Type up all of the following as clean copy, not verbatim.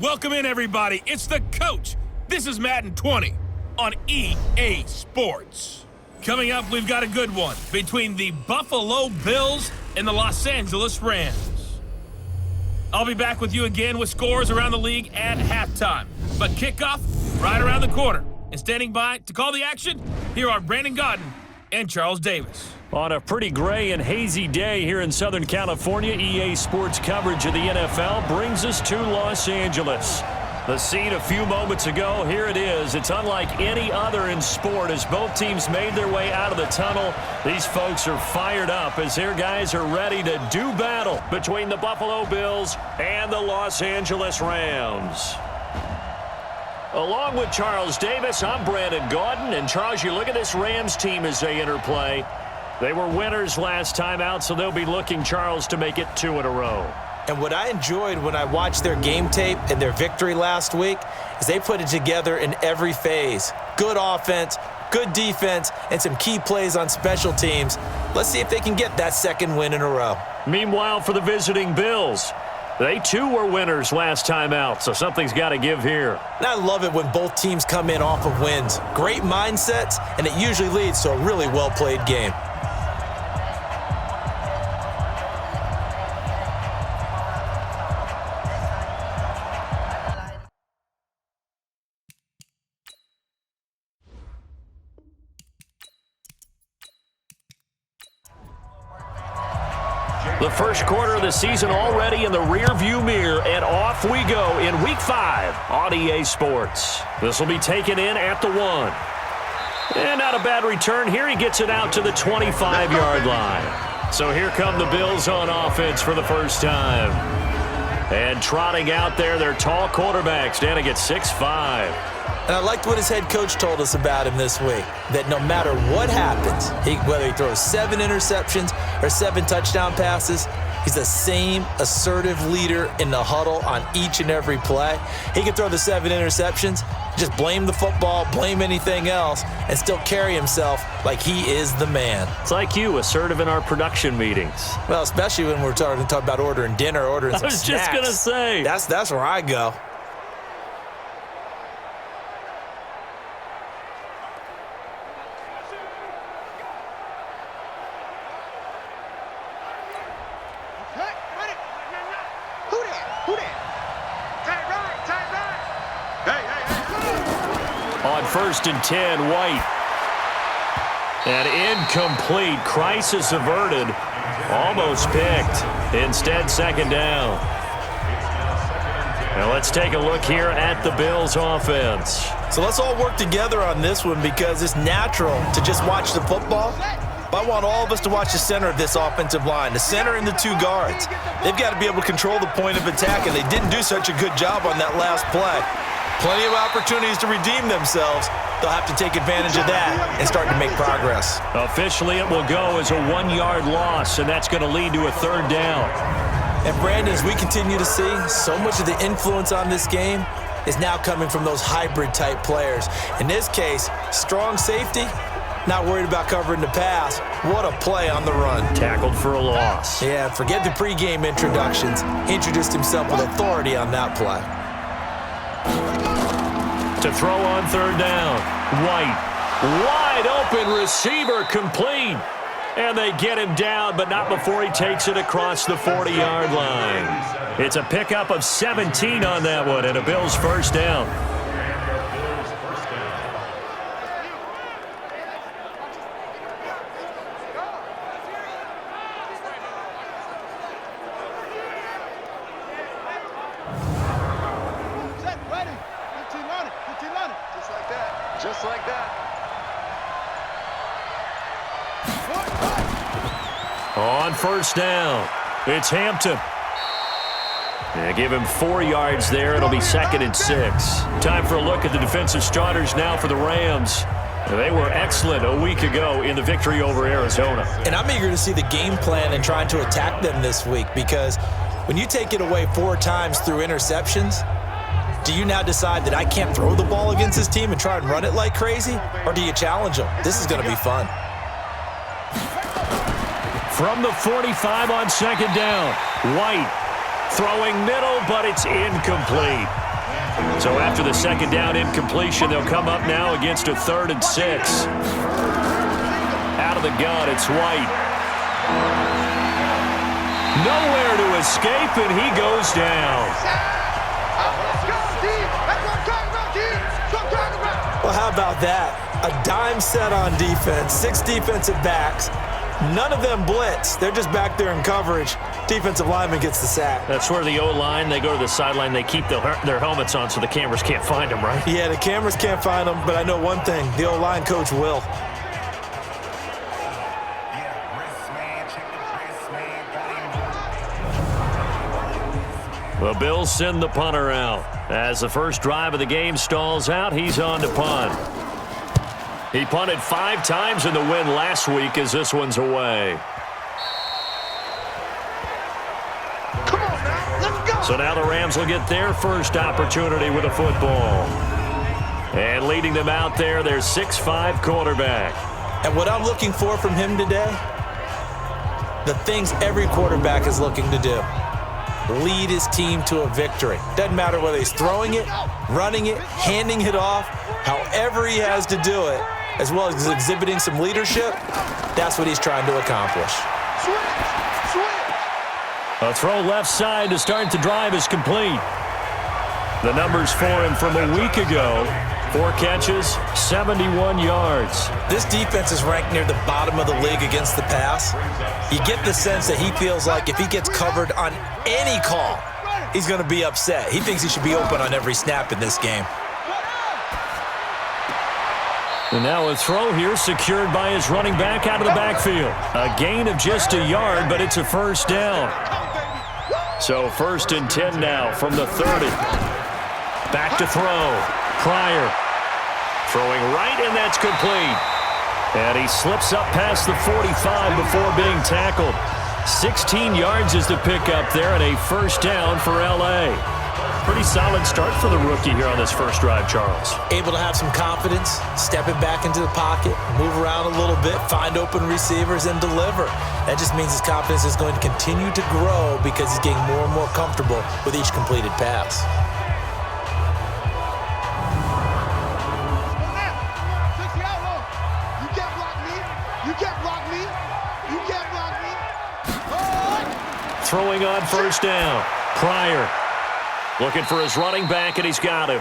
Welcome in, everybody. It's the coach. This is Madden 20 on EA Sports. Coming up, we've got a good one between the Buffalo Bills and the Los Angeles Rams. I'll be back with you again with scores around the league at halftime. But kickoff right around the corner. And standing by to call the action, here are Brandon Godden and Charles Davis. On a pretty gray and hazy day here in Southern California, EA Sports coverage of the NFL brings us to Los Angeles. The scene a few moments ago, here it is. It's unlike any other in sport as both teams made their way out of the tunnel. These folks are fired up as their guys are ready to do battle between the Buffalo Bills and the Los Angeles Rams. Along with Charles Davis, I'm Brandon Godden. And Charles, you look at this Rams team as they interplay. They were winners last time out, so they'll be looking, Charles, to make it 2 in a row. And what I enjoyed when I watched their game tape and their victory last week is they put it together in every phase. Good offense, good defense, and some key plays on special teams. Let's see if they can get that second win in a row. Meanwhile, for the visiting Bills, they too were winners last time out, so something's got to give here. And I love it when both teams come in off of wins. Great mindsets, and it usually leads to a really well-played game. The first quarter of the season already in the rearview mirror, and off we go in Week 5 on EA Sports. This will be taken in at the 1. And not a bad return here. He gets it out to the 25-yard line. So here come the Bills on offense for the first time. And trotting out there, their tall quarterback standing at 6'5". And I liked what his head coach told us about him this week, that no matter what happens, whether he throws 7 interceptions or 7 touchdown passes, he's the same assertive leader in the huddle on each and every play. He can throw the 7 interceptions, just blame the football, blame anything else, and still carry himself like he is the man. It's like you, assertive in our production meetings. Well, especially when we're talking about ordering dinner, ordering some snacks. I was just going to say. That's where I go. On 1st and 10, White. And incomplete. Crisis averted. Almost picked. Instead, second down. Now let's take a look here at the Bills' offense. So let's all work together on this one because it's natural to just watch the football. But I want all of us to watch the center of this offensive line, the center and the 2 guards. They've got to be able to control the point of attack, and they didn't do such a good job on that last play. Plenty of opportunities to redeem themselves. They'll have to take advantage of that and start to make progress. Officially, it will go as a 1-yard loss, and that's going to lead to a 3rd down. And Brandon, as we continue to see, so much of the influence on this game is now coming from those hybrid-type players. In this case, strong safety, not worried about covering the pass. What a play on the run. Tackled for a loss. Yeah, forget the pregame introductions. He introduced himself with authority on that play. To throw on 3rd down. White. Wide open receiver complete. And they get him down, but not before he takes it across the 40-yard line. It's a pickup of 17 on that one, and a Bills 1st down. Just like that. On 1st down, it's Hampton. They give him 4 yards there. It'll be 2nd and 6. Time for a look at the defensive starters now for the Rams. They were excellent a week ago in the victory over Arizona. And I'm eager to see the game plan and trying to attack them this week because when you take it away 4 times through interceptions, do you now decide that I can't throw the ball against this team and try and run it like crazy? Or do you challenge them? This is going to be fun. From the 45 on 2nd down, White Throwing middle, but it's incomplete. So after the second down incompletion, they'll come up now against a 3rd and 6. Out of the gun, it's White. Nowhere to escape, and he goes down. Well, how about that? A dime set on defense, 6 defensive backs. None of them blitz. They're just back there in coverage. Defensive lineman gets the sack. That's where the O-line, they go to the sideline, they keep their helmets on so the cameras can't find them, right? Yeah, the cameras can't find them, but I know one thing. The O-line coach will. The Bills send the punter out. As the first drive of the game stalls out, he's on to punt. He punted 5 times in the win last week as this one's away. Come on now, let's go. So now the Rams will get their first opportunity with a football. And leading them out there, their 6'5" quarterback. And what I'm looking for from him today, the things every quarterback is looking to do. Lead his team to a victory. Doesn't matter whether he's throwing it, running it, handing it off, however he has to do it, as well as exhibiting some leadership, that's what he's trying to accomplish. A throw left side to start the drive is complete. The numbers for him from a week ago: 4 catches, 71 yards. This defense is ranked near the bottom of the league against the pass. You get the sense that he feels like if he gets covered on any call, he's going to be upset. He thinks he should be open on every snap in this game. And now a throw here secured by his running back out of the backfield. A gain of just a yard, but it's a first down. So 1st and 10 now from the 30. Back to throw. Pryor throwing right, and that's complete. And he slips up past the 45 before being tackled. 16 yards is the pickup there, and a first down for L.A. Pretty solid start for the rookie here on this first drive, Charles. Able to have some confidence, stepping back into the pocket, move around a little bit, find open receivers, and deliver. That just means his confidence is going to continue to grow because he's getting more and more comfortable with each completed pass. Throwing on first down. Pryor looking for his running back, and he's got him.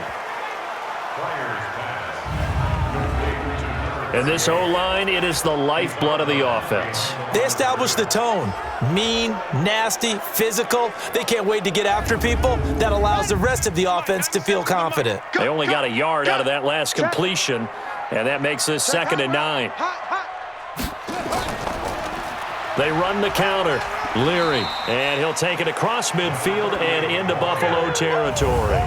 And this O-line, it is the lifeblood of the offense. They establish the tone. Mean, nasty, physical. They can't wait to get after people. That allows the rest of the offense to feel confident. They only got a yard out of that last completion, and that makes this 2nd and 9. They run the counter. Leary, and he'll take it across midfield and into Buffalo territory.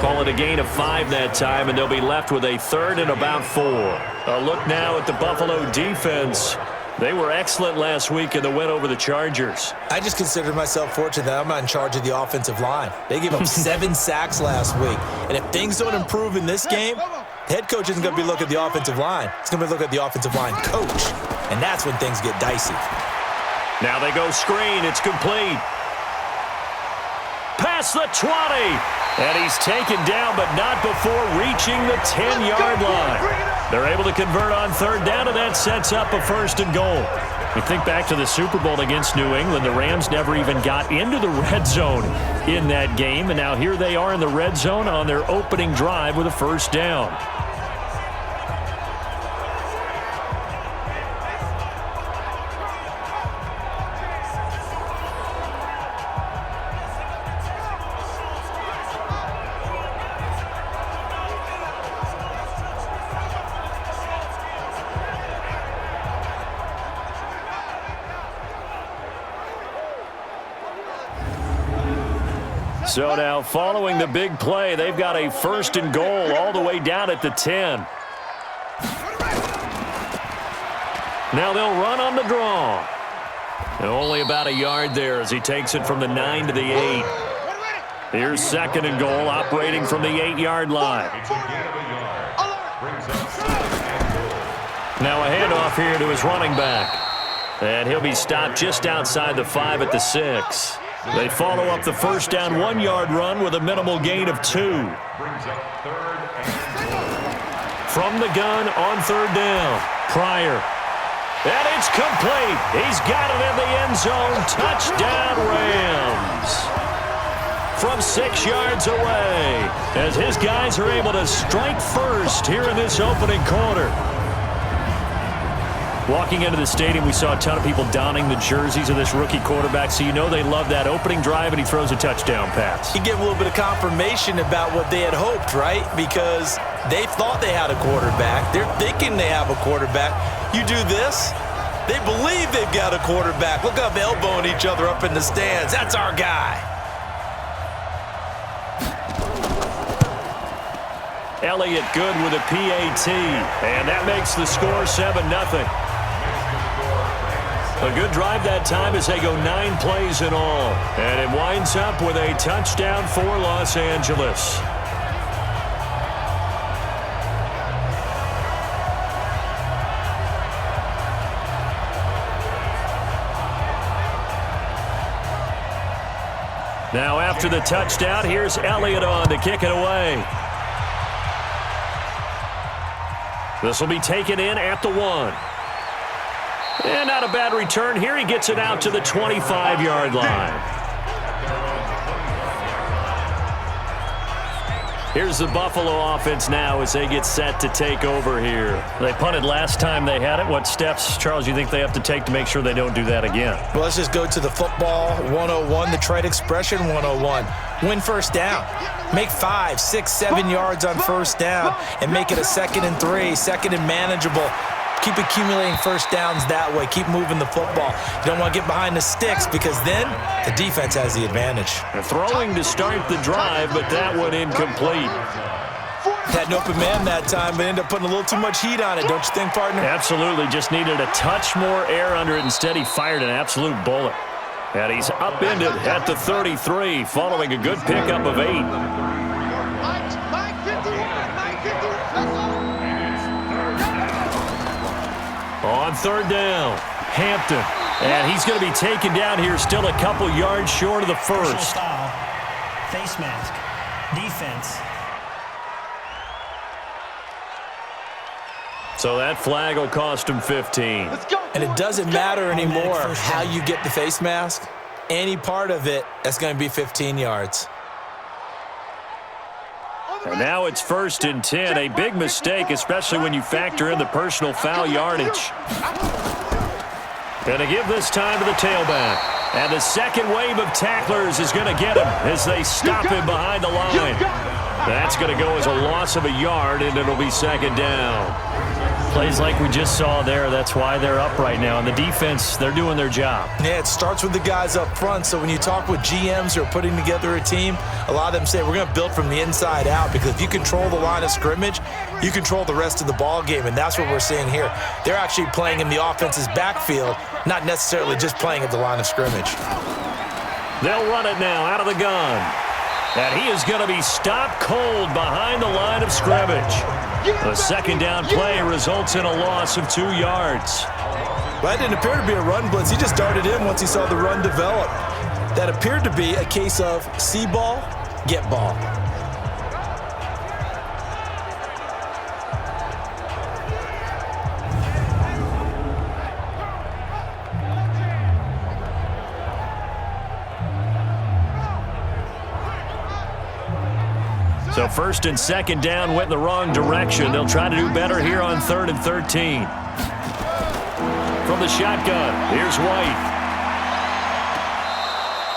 Call it a gain of 5 that time, and they'll be left with a 3rd and about 4. A look now at the Buffalo defense. They were excellent last week in the win over the Chargers. I just consider myself fortunate that I'm not in charge of the offensive line. They gave up 7 sacks last week, and if things don't improve in this game, the head coach isn't going to be looking at the offensive line. He's going to be looking at the offensive line coach, and that's when things get dicey. Now they go screen. It's complete. Past the 20. And he's taken down, but not before reaching the 10-yard line. They're able to convert on 3rd down, and that sets up a 1st and goal. We think back to the Super Bowl against New England. The Rams never even got into the red zone in that game, and now here they are in the red zone on their opening drive with a 1st down. So now, following the big play, they've got a 1st and goal all the way down at the 10. Now they'll run on the draw. And only about a yard there as he takes it from the 9 to the 8. Here's 2nd and goal, operating from the 8-yard line. Now a handoff here to his running back. And he'll be stopped just outside the 5 at the 6. They follow up the first down 1-yard run with a minimal gain of 2. From the gun on third down, Pryor. And it's complete. He's got it in the end zone. Touchdown, Rams. From 6 yards away, as his guys are able to strike first here in this opening quarter. Walking into the stadium, we saw a ton of people donning the jerseys of this rookie quarterback, so you know they love that opening drive, and he throws a touchdown pass. You get a little bit of confirmation about what they had hoped, right? Because they thought they had a quarterback. They're thinking they have a quarterback. You do this, they believe they've got a quarterback. Look up, elbowing each other up in the stands. That's our guy. Elliott good with a PAT, and that makes the score 7-0. A good drive that time as they go 9 plays in all, and it winds up with a touchdown for Los Angeles. Now after the touchdown, here's Elliott on to kick it away. This will be taken in at the 1. And not a bad return here. He gets it out to the 25-yard line. Here's the Buffalo offense now as they get set to take over here. They punted last time they had it. What steps, Charles, you think they have to take to make sure they don't do that again? Well, let's just go to the football 101, the trite expression 101. Win first down. Make 5, 6, 7 yards on first down and make it a 2nd and 3, 2nd and manageable. Keep accumulating first downs that way. Keep moving the football. You don't want to get behind the sticks because then the defense has the advantage. They're throwing to start the drive, but that one incomplete. Had an open man that time, but ended up putting a little too much heat on it, don't you think, partner? Absolutely. Just needed a touch more air under it. Instead, he fired an absolute bullet. And he's upended at the 33, following a good pickup of 8. On third down, Hampton. And he's going to be taken down here, still a couple yards short of the first. Foul, face mask, defense. So that flag will cost him 15. And it doesn't matter anymore how you get the face mask. Any part of it, that's going to be 15 yards. And now it's 1st and 10. A big mistake, especially when you factor in the personal foul yardage. Going to give this time to the tailback. And the second wave of tacklers is going to get him as they stop him behind the line. That's going to go as a loss of a yard, and it'll be 2nd down. Plays like we just saw there, that's why they're up right now. And the defense, they're doing their job. Yeah, it starts with the guys up front. So when you talk with GMs who are putting together a team, a lot of them say we're going to build from the inside out, because if you control the line of scrimmage, you control the rest of the ball game, and that's what we're seeing here. They're actually playing in the offense's backfield, not necessarily just playing at the line of scrimmage. They'll run it now out of the gun. And he is going to be stopped cold behind the line of scrimmage. The 2nd down play results in a loss of 2 yards. Well, that didn't appear to be a run blitz. He just darted in once he saw the run develop. That appeared to be a case of see ball, get ball. So 1st and 2nd down went the wrong direction. They'll try to do better here on 3rd and 13. From the shotgun, here's White.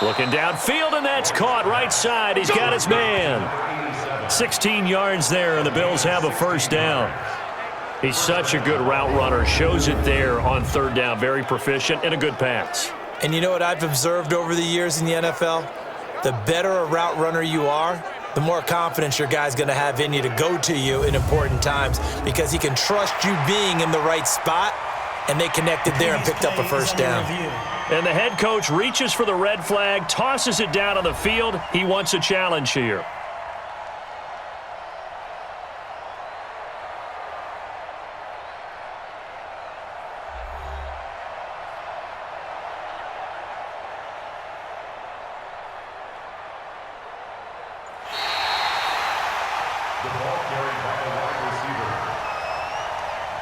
Looking downfield, and that's caught right side. He's got his man. 16 yards there, and the Bills have a 1st down. He's such a good route runner. Shows it there on 3rd down. Very proficient and a good pass. And you know what I've observed over the years in the NFL? The better a route runner you are, the more confidence your guy's going to have in you to go to you in important times, because he can trust you being in the right spot, and they connected there and picked up a 1st down. And the head coach reaches for the red flag, tosses it down on the field. He wants a challenge here. The ball carried by the wide receiver.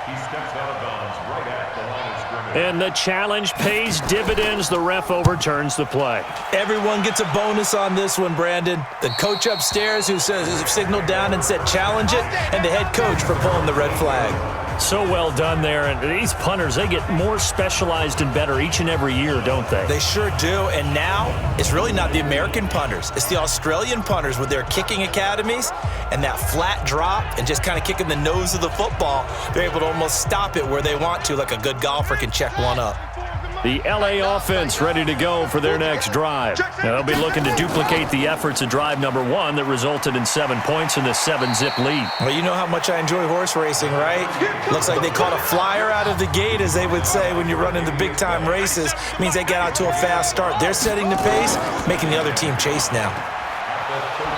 He steps out of bounds right at the line of scrimmage. And the challenge pays dividends. The ref overturns the play. Everyone gets a bonus on this one, Brandon. The coach upstairs who says signaled down and said challenge it, and the head coach for pulling the red flag. So well done there. And these punters, they get more specialized and better each and every year, don't they? They sure do. And now it's really not the American punters. It's the Australian punters with their kicking academies and that flat drop and just kind of kicking the nose of the football. They're able to almost stop it where they want to, like a good golfer can check one up. The LA offense ready to go for their next drive. Now, they'll be looking to duplicate the efforts of drive number 1 that resulted in 7 points in the 7-zip lead. Well, you know how much I enjoy horse racing, right? Looks like they caught a flyer out of the gate, as they would say when you're running the big-time races. Means they get out to a fast start. They're setting the pace, making the other team chase now.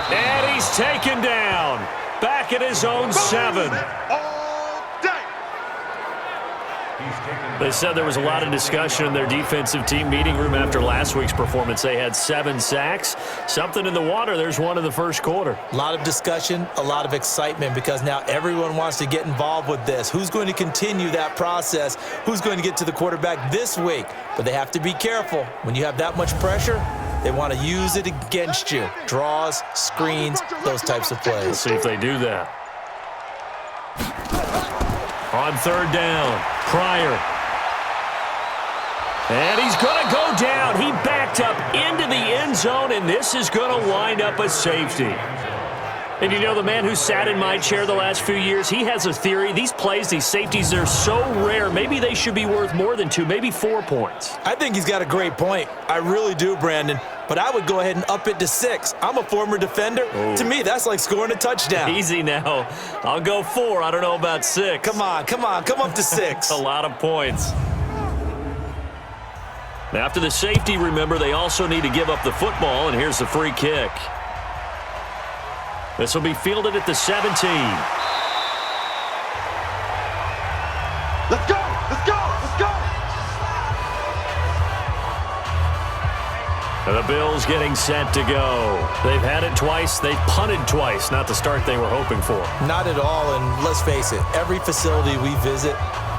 And he's taken down. Back at his own 7. They said there was a lot of discussion in their defensive team meeting room after last week's performance. They had 7 sacks. Something in the water. There's one in the first quarter. A lot of discussion, a lot of excitement, because now everyone wants to get involved with this. Who's going to continue that process? Who's going to get to the quarterback this week? But they have to be careful. When you have that much pressure, they want to use it against you. Draws, screens, those types of plays. Let's see if they do that. On 3rd down, Pryor. And he's going to go down. He backed up into the end zone, and this is going to wind up a safety. And you know, the man who sat in my chair the last few years, he has a theory. These plays, these safeties, they're so rare. Maybe they should be worth more than 2, maybe 4 points. I think he's got a great point. I really do, Brandon. But I would go ahead and up it to 6. I'm a former defender. Ooh. To me, that's like scoring a touchdown. Easy now. I'll go 4. I don't know about 6. Come on. Come up to 6. A lot of points. After the safety, remember, they also need to give up the football, and here's the free kick. This will be fielded at the 17. Let's go! Let's go! Let's go! And the Bills getting set to go. They've had it twice. They've punted twice. Not the start they were hoping for. Not at all, and let's face it, every facility we visit,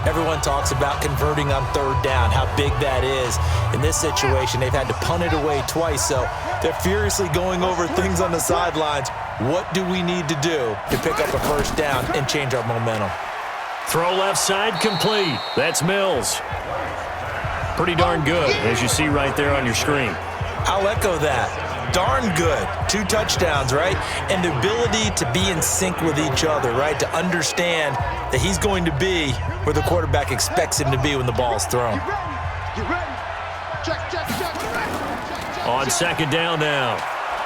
everyone talks about converting on 3rd down, how big that is. In this situation, they've had to punt it away twice, so they're furiously going over things on the sidelines. What do we need to do to pick up a 1st down and change our momentum? Throw left side complete. That's Mills. Pretty darn good, as you see right there on your screen. I'll echo that. Darn good. 2 touchdowns, right? And the ability to be in sync with each other, right? To understand that he's going to be where the quarterback expects him to be when the ball's thrown. Get ready. Check. On 2nd down now,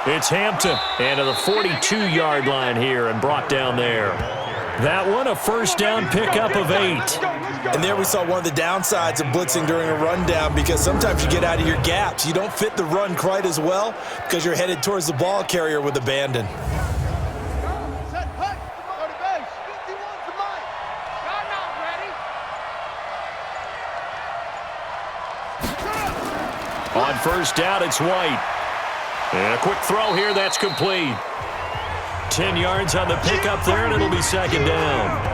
it's Hampton. And to the 42-yard line here and brought down there. That one, a 1st down pickup of 8. And there we saw one of the downsides of blitzing during a rundown, because sometimes you get out of your gaps. You don't fit the run quite as well because you're headed towards the ball carrier with abandon. On 1st down, it's White. And a quick throw here, that's complete. 10 yards on the pickup there, and it'll be 2nd down.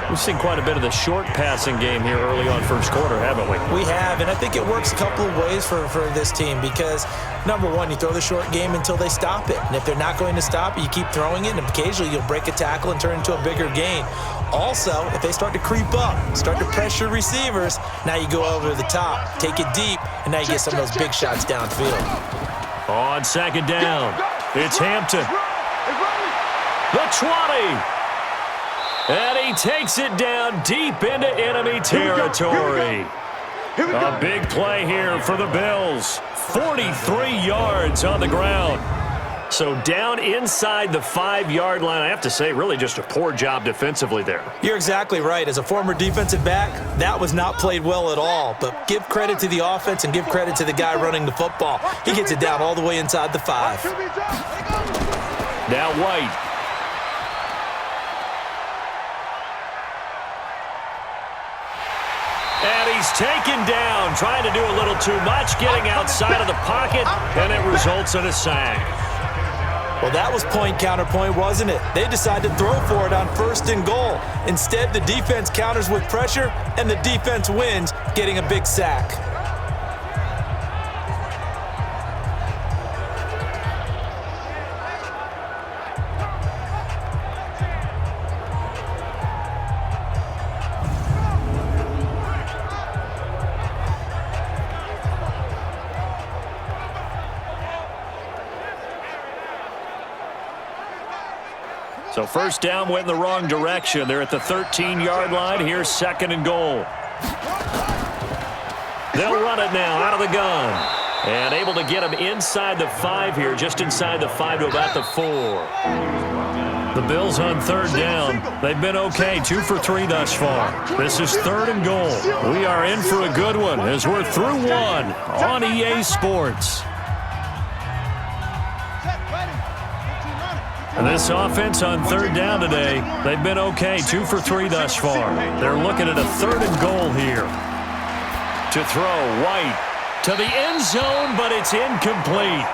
We've seen quite a bit of the short passing game here early on 1st quarter, haven't we? We have, and I think it works a couple of ways for this team, because, number one, you throw the short game until they stop it. And if they're not going to stop it, you keep throwing it, and occasionally you'll break a tackle and turn it into a bigger gain. Also, if they start to creep up, start to pressure receivers, now you go over the top, take it deep, and now you get some of those big shots downfield. On 2nd down, it's Hampton. The 20. And he takes it down deep into enemy territory. A big play here for the Bills. 43 yards on the ground. So down inside the 5-yard line. I have to say, really just a poor job defensively there. You're exactly right. As a former defensive back, that was not played well at all. But give credit to the offense and give credit to the guy running the football. He gets it down all the way inside the 5. Now White. And he's taken down, trying to do a little too much, getting outside of the pocket, and it results in a sack. Well, that was point counterpoint, wasn't it? They decided to throw for it on 1st and goal. Instead, the defense counters with pressure, and the defense wins, getting a big sack. So first down went in the wrong direction. They're at the 13-yard line. Here's 2nd and goal. They'll run it now out of the gun. And able to get him inside the 5 here, just inside the 5 to about the 4. The Bills on 3rd down. They've been okay, 2 for 3 thus far. This is 3rd and goal. We are in for a good one as we're through 1 on EA Sports. And this offense on 3rd down today, they've been okay, 2 for 3 thus far. They're looking at a 3rd and goal here. To throw, White to the end zone, but it's incomplete.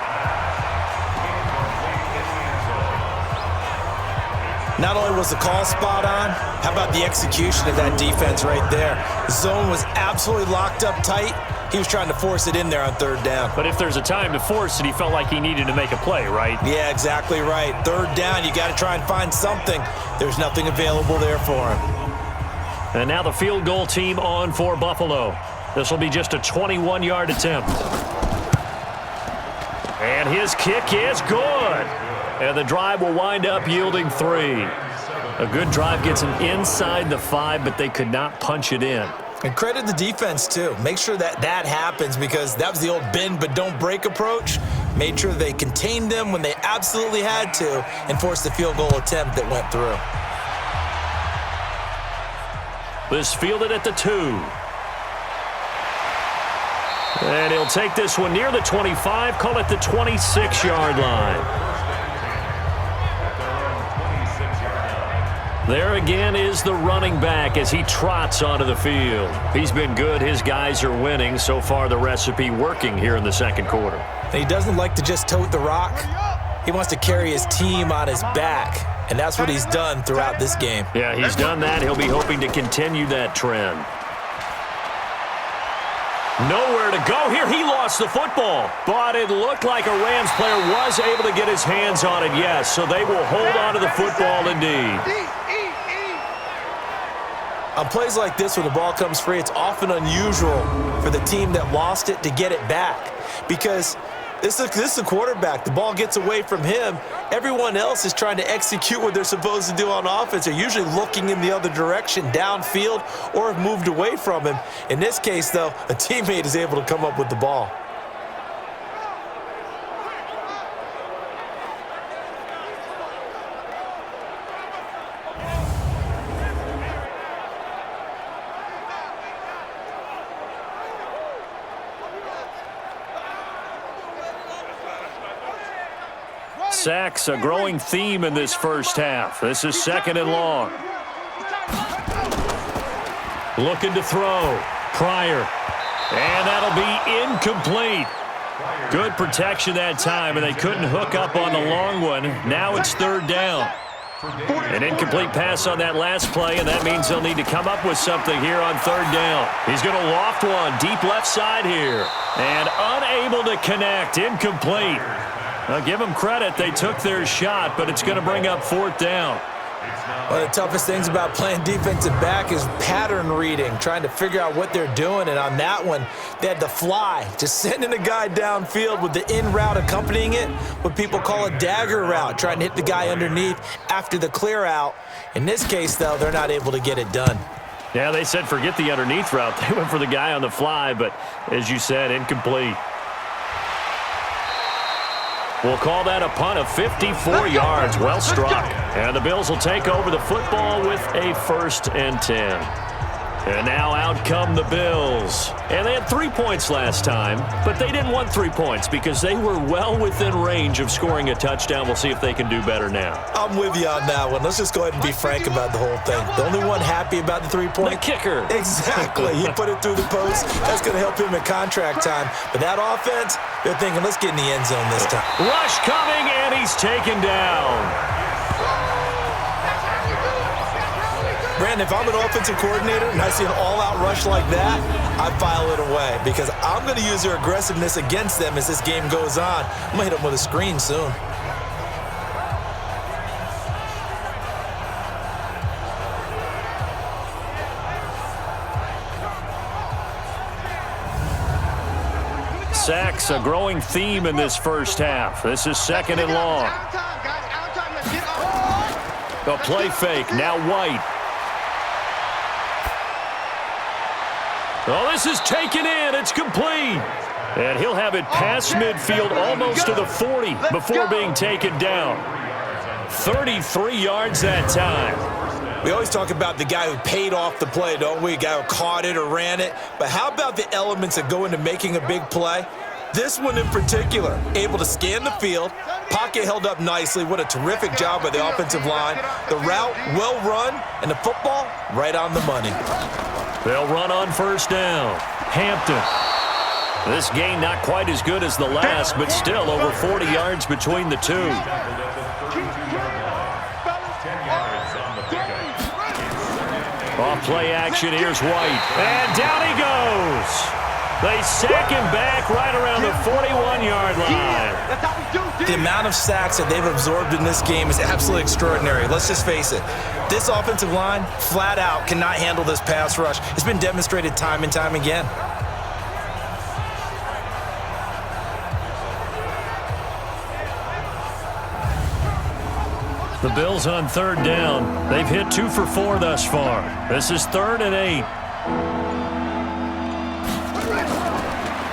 Not only was the call spot on, how about the execution of that defense right there? The zone was absolutely locked up tight. He was trying to force it in there on 3rd down. But if there's a time to force it, he felt like he needed to make a play, right? Yeah, exactly right. 3rd down, you got to try and find something. There's nothing available there for him. And now the field goal team on for Buffalo. This will be just a 21-yard attempt. And his kick is good. And the drive will wind up yielding 3. A good drive gets him inside the 5, but they could not punch it in. And credit the defense, too. Make sure that that happens because that was the old bend but don't break approach. Made sure they contained them when they absolutely had to and forced the field goal attempt that went through. This fielded at the 2. And he'll take this one near the 25, call it the 26-yard line. There again is the running back as he trots onto the field. He's been good. His guys are winning. So far, the recipe working here in the 2nd quarter. And he doesn't like to just tote the rock. He wants to carry his team on his back, and that's what he's done throughout this game. Yeah, he's done that. He'll be hoping to continue that trend. Nowhere to go here. He lost the football, but it looked like a Rams player was able to get his hands on it, yes, so they will hold on to the football indeed. On plays like this where the ball comes free, it's often unusual for the team that lost it to get it back because this is the quarterback. The ball gets away from him. Everyone else is trying to execute what they're supposed to do on offense. They're usually looking in the other direction, downfield, or have moved away from him. In this case, though, a teammate is able to come up with the ball. Sacks, a growing theme in this first half. This is 2nd and long. Looking to throw. Pryor. And that'll be incomplete. Good protection that time, and they couldn't hook up on the long one. Now it's 3rd down. An incomplete pass on that last play, and that means they'll need to come up with something here on 3rd down. He's going to loft one deep left side here. And unable to connect. Incomplete. Now, give them credit. They took their shot, but it's going to bring up 4th down. One of the toughest things about playing defensive back is pattern reading, trying to figure out what they're doing. And on that one, they had to fly, just sending a guy downfield with the in route accompanying it, what people call a dagger route, trying to hit the guy underneath after the clear out. In this case, though, they're not able to get it done. Yeah, they said forget the underneath route. They went for the guy on the fly, but as you said, incomplete. We'll call that a punt of 54 yards. Well struck. And the Bills will take over the football with a 1st and 10. And now out come the Bills. And they had 3 points last time, but they didn't want 3 points because they were well within range of scoring a touchdown. We'll see if they can do better now. I'm with you on that one. Let's just go ahead and be frank about the whole thing. The only one happy about the 3-point? The kicker. Exactly. He put it through the post. That's going to help him at contract time. But that offense, they're thinking, let's get in the end zone this time. Rush coming, and he's taken down. Brandon, if I'm an offensive coordinator and I see an all-out rush like that, I file it away because I'm going to use their aggressiveness against them as this game goes on. I'm going to hit them with a screen soon. Sacks, a growing theme in this first half. This is second and long. The play fake, now White. Oh, this is taken in. It's complete. And he'll have it past midfield almost to the 40 before being taken down. 33 yards that time. We always talk about the guy who paid off the play, don't we? A guy who caught it or ran it. But how about the elements that go into making a big play? This one in particular, able to scan the field, pocket held up nicely. What a terrific job by the offensive line. The route well run, and the football right on the money. They'll run on first down. Hampton. This gain not quite as good as the last, but still over 40 yards between the two. Off play action, here's White. And down he goes. They sack him back right around the 41-yard line. The amount of sacks that they've absorbed in this game is absolutely extraordinary. Let's just face it. This offensive line, flat out, cannot handle this pass rush. It's been demonstrated time and time again. The Bills on third down. They've hit 2 for 4 thus far. This is 3rd and 8.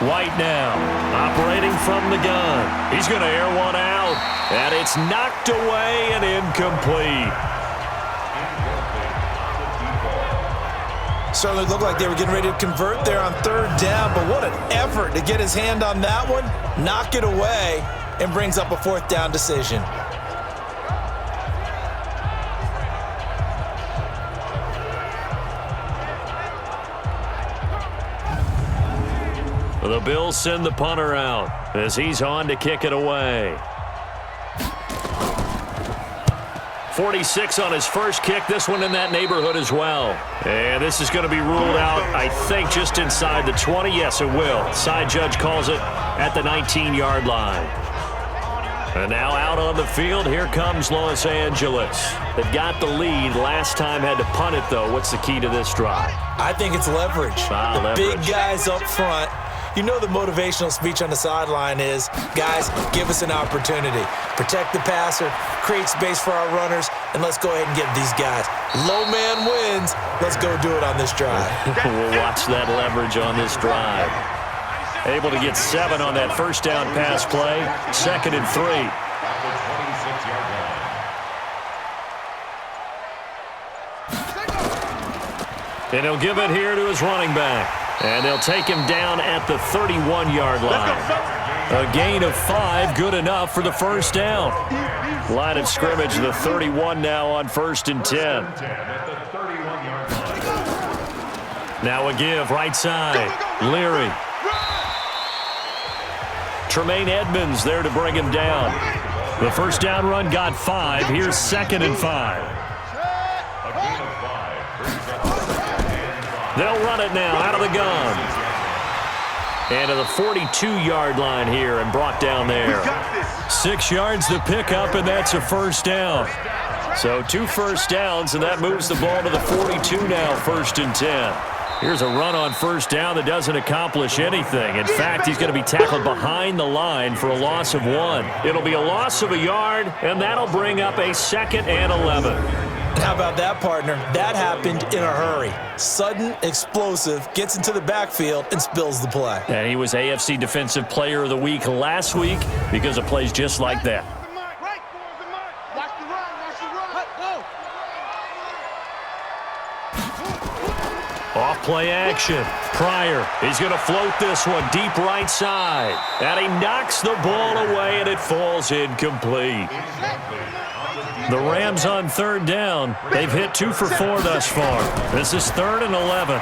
White now, operating from the gun. He's going to air one out, and it's knocked away and incomplete. Certainly looked like they were getting ready to convert there on third down, but what an effort to get his hand on that one, knock it away, and brings up a 4th down decision. The Bills send the punter out as he's on to kick it away. 46 on his first kick. This one in that neighborhood as well. And this is going to be ruled out, I think, just inside the 20. Yes, it will. Side judge calls it at the 19-yard line. And now out on the field, here comes Los Angeles. They've got the lead. Last time had to punt it, though. What's the key to this drive? I think it's leverage. Leverage. Big guys up front. You know the motivational speech on the sideline is, guys, give us an opportunity. Protect the passer, create space for our runners, and let's go ahead and get these guys. Low man wins. Let's go do it on this drive. We'll watch that leverage on this drive. Able to get 7 on that first down pass play. 2nd and 3. And he'll give it here to his running back. And they'll take him down at the 31-yard line. A gain of 5, good enough for the first down. Line of scrimmage, the 31 now on 1st and 10. Now a give, right side. Leary. Tremaine Edmonds there to bring him down. The first down run got 5. Here's 2nd and 5. They'll run it now out of the gun. And to the 42-yard line here and brought down there. 6 yards to pick up, and that's a first down. So 2 first downs, and that moves the ball to the 42 now, 1st and 10. Here's a run on first down that doesn't accomplish anything. In fact, he's going to be tackled behind the line for a loss of 1. It'll be a loss of a yard, and that'll bring up a 2nd and 11. How about that, partner? That happened in a hurry. Sudden, explosive, gets into the backfield, and spills the play. And he was AFC Defensive Player of the Week last week because of plays just like that. Off play action. Pryor, he's going to float this one deep right side. And he knocks the ball away, and it falls incomplete. The Rams on third down. They've hit 2 for 4 thus far. This is 3rd and 11.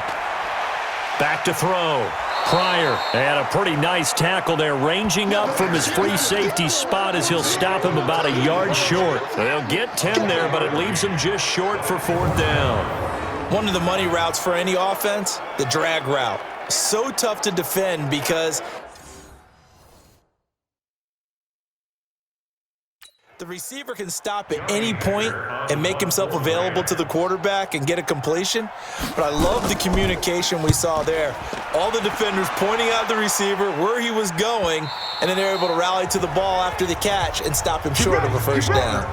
Back to throw. Pryor, and a pretty nice tackle there, ranging up from his free safety spot as he'll stop him about a yard short. They'll get 10 there, but it leaves him just short for 4th down. One of the money routes for any offense, the drag route. So tough to defend because the receiver can stop at any point and make himself available to the quarterback and get a completion. But I love the communication we saw there. All the defenders pointing out the receiver, where he was going, and then they're able to rally to the ball after the catch and stop him short of a first down.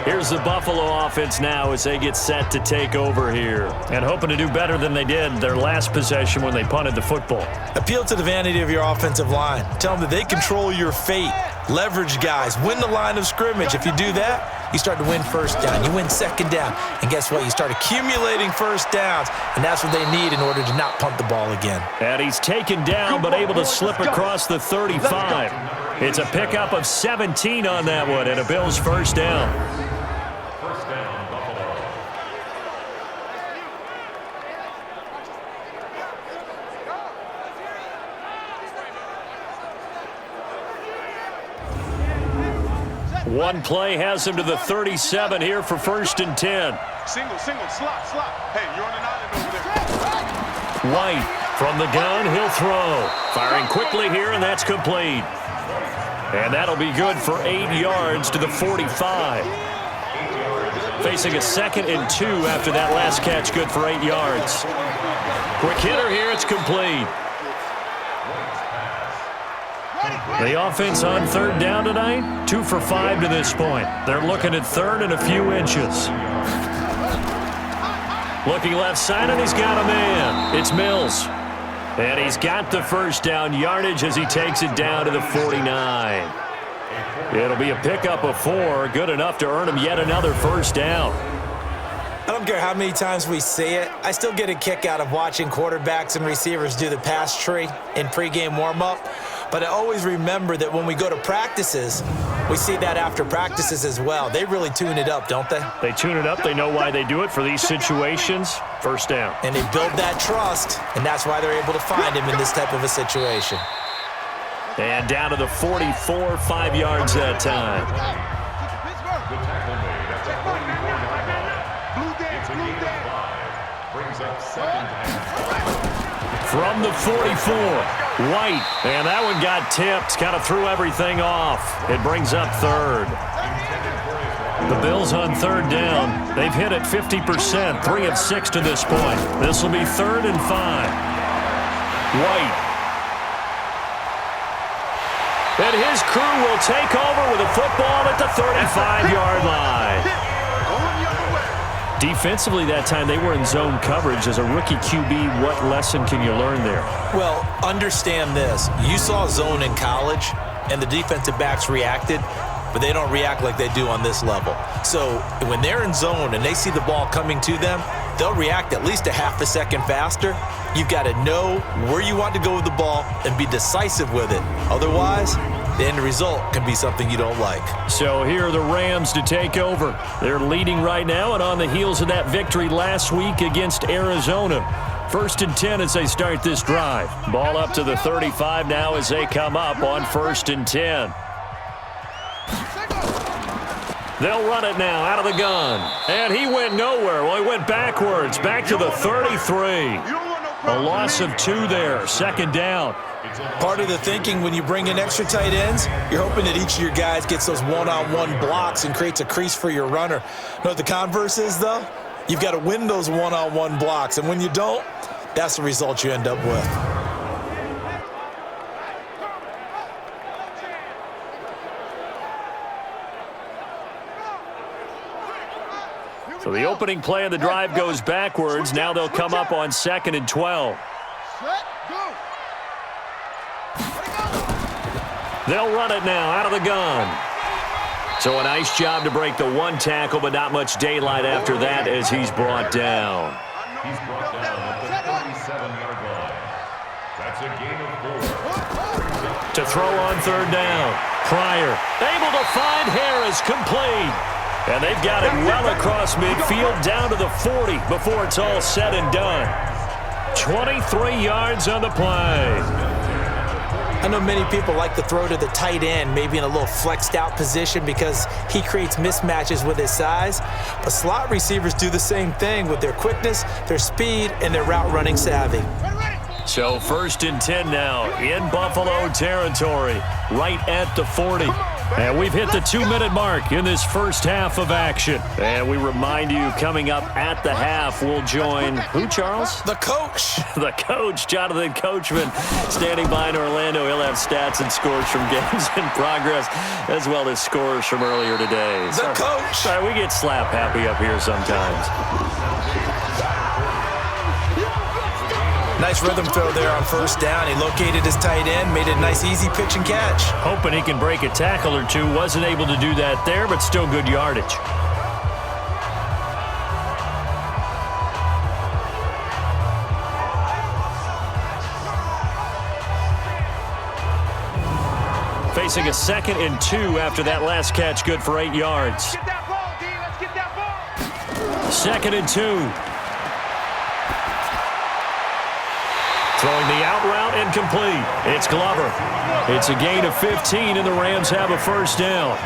Here's the Buffalo offense now as they get set to take over here. And hoping to do better than they did their last possession when they punted the football. Appeal to the vanity of your offensive line. Tell them that they control your fate. Leverage guys. Win the line of scrimmage. If you do that, you start to win first down. You win second down. And guess what? You start accumulating first downs. And that's what they need in order to not punt the ball again. And he's taken down but able to slip across the 35. It's a pickup of 17 on that one and a Bills first down. First down, Buffalo. One play has him to the 37 here for 1st and 10. Single, slot. Hey, you're on an island over there. White from the gun, he'll throw. Firing quickly here, and that's complete. And that'll be good for 8 yards to the 45. Facing a 2nd and 2 after that last catch, good for 8 yards. Quick hitter here, it's complete. The offense on 3rd down tonight, 2 for 5 to this point. They're looking at 3rd and a few inches. Looking left side, and he's got a man. It's Mills. And he's got the first down yardage as he takes it down to the 49. It'll be a pickup of 4, good enough to earn him yet another first down. I don't care how many times we say it, I still get a kick out of watching quarterbacks and receivers do the pass tree in pregame warm-up. But I always remember that when we go to practices, we see that after practices as well. They really tune it up, don't they? They tune it up. They know why they do it for these situations. First down. And they build that trust, and that's why they're able to find him in this type of a situation. And down to the 44, 5 yards that time. The tackle made at the 44-yard line. It's a gain of 5. Brings up 2nd and 5. From the 44, White. And that one got tipped. Kind of threw everything off. It brings up 3rd. The Bills on 3rd down. They've hit it 50%, 3 of 6 to this point. This will be 3rd and 5. White. And his crew will take over with a football at the 35-yard line. Defensively that time, they were in zone coverage. As a rookie QB, what lesson can you learn there? Well, understand this. You saw zone in college, and the defensive backs reacted, but they don't react like they do on this level. So when they're in zone and they see the ball coming to them, they'll react at least a half a second faster. You've got to know where you want to go with the ball and be decisive with it. Otherwise, the end result can be something you don't like. So here are the Rams to take over. They're leading right now and on the heels of that victory last week against Arizona. 1st and 10 as they start this drive. Ball up to the 35 now as they come up on 1st and 10. They'll run it now out of the gun. And he went nowhere. Well, he went backwards, back to the 33. A loss of 2 there, 2nd down. Part of the thinking when you bring in extra tight ends, you're hoping that each of your guys gets those one-on-one blocks and creates a crease for your runner. Know what the converse is, though? You've got to win those one-on-one blocks, and when you don't, that's the result you end up with. So the opening play of the drive goes backwards. Now they'll come up on 2nd and 12. They'll run it now out of the gun. So a nice job to break the 1 tackle, but not much daylight after that as he's brought down. He's brought down at the 37-yard line. That's a gain of 4. To throw on 3rd down. Pryor able to find Harris, complete. And they've got it well across midfield down to the 40 before it's all said and done. 23 yards on the play. I know many people like to throw to the tight end, maybe in a little flexed out position because he creates mismatches with his size. But slot receivers do the same thing with their quickness, their speed, and their route running savvy. So 1st and 10 now in Buffalo territory, right at the 40. And we've hit the 2-minute mark in this first half of action. And we remind you, coming up at the half, we'll join who, Charles? The coach. The coach, Jonathan Coachman, standing by in Orlando. He'll have stats and scores from games in progress, as well as scores from earlier today. The coach. Sorry, we get slap happy up here sometimes. Nice rhythm throw there on 1st down. He located his tight end, made it a nice easy pitch and catch. Hoping he can break a tackle or two. Wasn't able to do that there, but still good yardage. Facing a 2nd and 2 after that last catch, good for 8 yards. Get that ball, D. Let's get that ball. 2nd and 2. Throwing the out route incomplete. It's Glover. It's a gain of 15, and the Rams have a 1st down.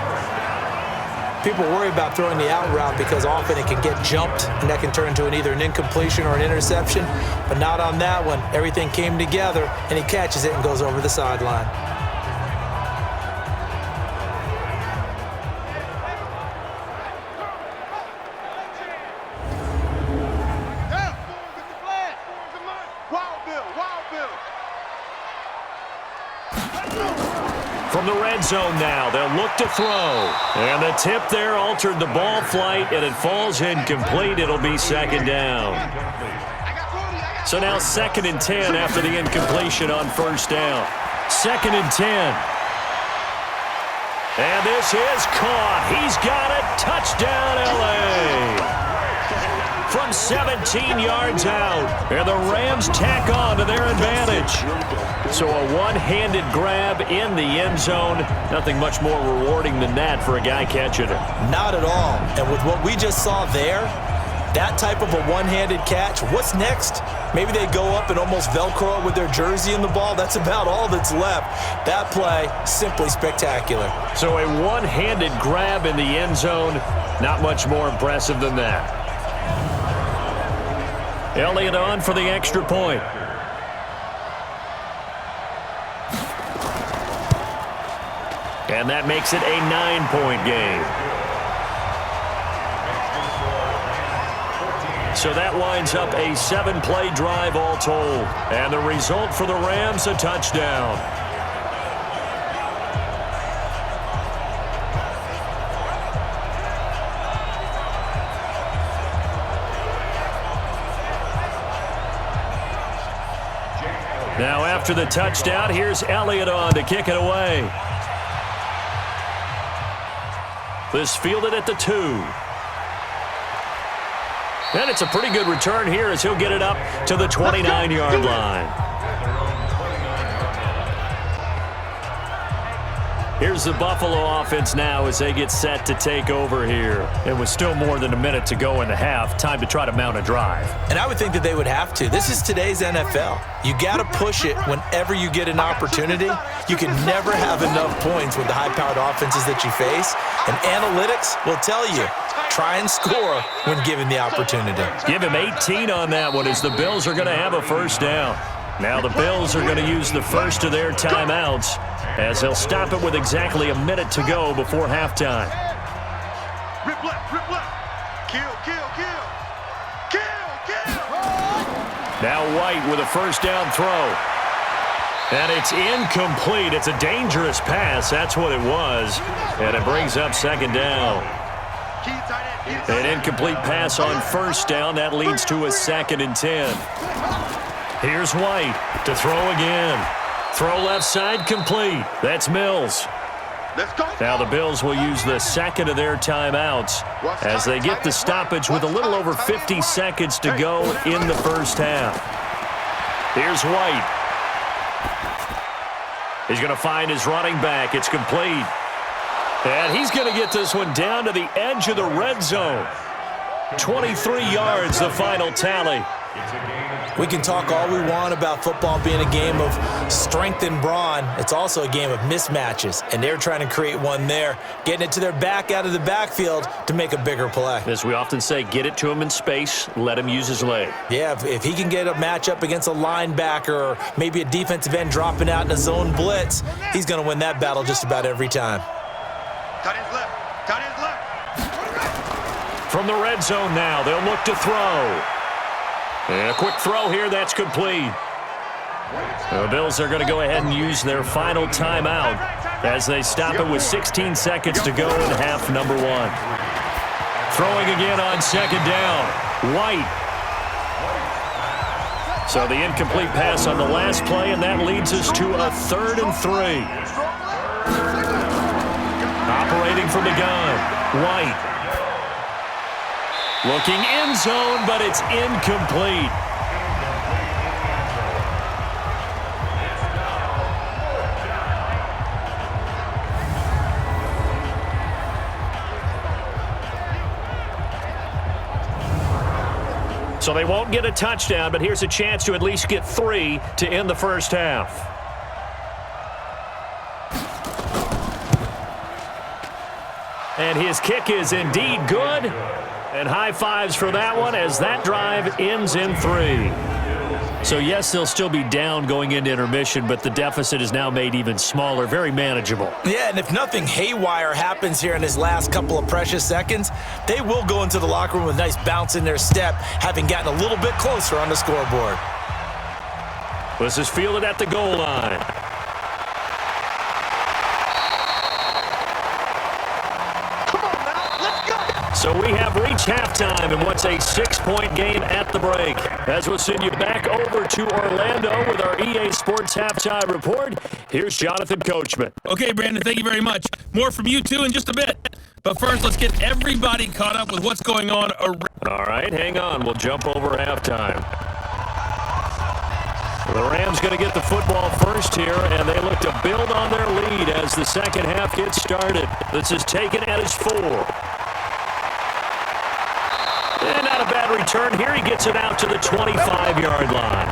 People worry about throwing the out route because often it can get jumped, and that can turn into either an incompletion or an interception. But not on that one. Everything came together, and he catches it and goes over the sideline. From the red zone now, they'll look to throw. And the tip there altered the ball flight, and it falls incomplete. It'll be 2nd down. So now 2nd and 10 after the incompletion on 1st down. 2nd and 10. And this is caught. He's got it. Touchdown, L.A. From 17 yards out. And the Rams tack on to their advantage. So a one-handed grab in the end zone. Nothing much more rewarding than that for a guy catching it. Not at all. And with what we just saw there, that type of a one-handed catch, what's next? Maybe they go up and almost Velcro it with their jersey in the ball. That's about all that's left. That play, simply spectacular. So a one-handed grab in the end zone, not much more impressive than that. Elliott on for the extra point. And that makes it a 9-point game. So that winds up a 7-play drive all told. And the result for the Rams, a touchdown. Now after the touchdown, here's Elliott on to kick it away. This fielded at the 2. And it's a pretty good return here as he'll get it up to the 29-yard line. Here's the Buffalo offense now as they get set to take over here. It was still more than a minute to go in the half. Time to try to mount a drive. And I would think that they would have to. This is today's NFL. You got to push it whenever you get an opportunity. You can never have enough points with the high-powered offenses that you face. And analytics will tell you, try and score when given the opportunity. Give him 18 on that one as the Bills are going to have a 1st down. Now the Bills are going to use the first of their timeouts as they'll stop it with exactly a minute to go before halftime. Rip left, rip left. Kill, kill, kill. Kill, kill. Now White with a 1st down throw. And it's incomplete. It's a dangerous pass. That's what it was. And it brings up 2nd down. An incomplete pass on 1st down. That leads to a 2nd and 10. Here's White to throw again. Throw left side complete. That's Mills. Let's go. Now the Bills will use the 2nd of their timeouts as they get the stoppage with a little over 50 seconds to go in the 1st half. Here's White. He's going to find his running back. It's complete. And he's going to get this one down to the edge of the red zone. 23 yards, the final tally. We can talk all we want about football being a game of strength and brawn. It's also a game of mismatches, and they're trying to create one there, getting it to their back out of the backfield to make a bigger play. As we often say, get it to him in space, let him use his leg. Yeah, if he can get a matchup against a linebacker or maybe a defensive end dropping out in a zone blitz, he's going to win that battle just about every time. Tight end's left. Tight end's left. From the red zone now, they'll look to throw. And a quick throw here, that's complete. The Bills are going to go ahead and use their final timeout as they stop it with 16 seconds to go in half number 1. Throwing again on second down. White. So the incomplete pass on the last play, and that leads us to a 3rd and 3. Operating from the gun. White. Looking end zone, but it's incomplete. So they won't get a touchdown, but here's a chance to at least get 3 to end the first half. And his kick is indeed good. And high fives for that one as that drive ends in 3. So, yes, they'll still be down going into intermission, but the deficit is now made even smaller, very manageable. Yeah, and if nothing haywire happens here in his last couple of precious seconds, they will go into the locker room with a nice bounce in their step, having gotten a little bit closer on the scoreboard. This is fielded at the goal line. So we have reached halftime in what's a 6-point game at the break. As we'll send you back over to Orlando with our EA Sports Halftime Report, here's Jonathan Coachman. Okay, Brandon, thank you very much. More from you two in just a bit. But first, let's get everybody caught up with what's going on around. All right, hang on. We'll jump over halftime. The Rams going to get the football first here, and they look to build on their lead as the second half gets started. This is taken at his 4. And not a bad return here. He gets it out to the 25-yard line.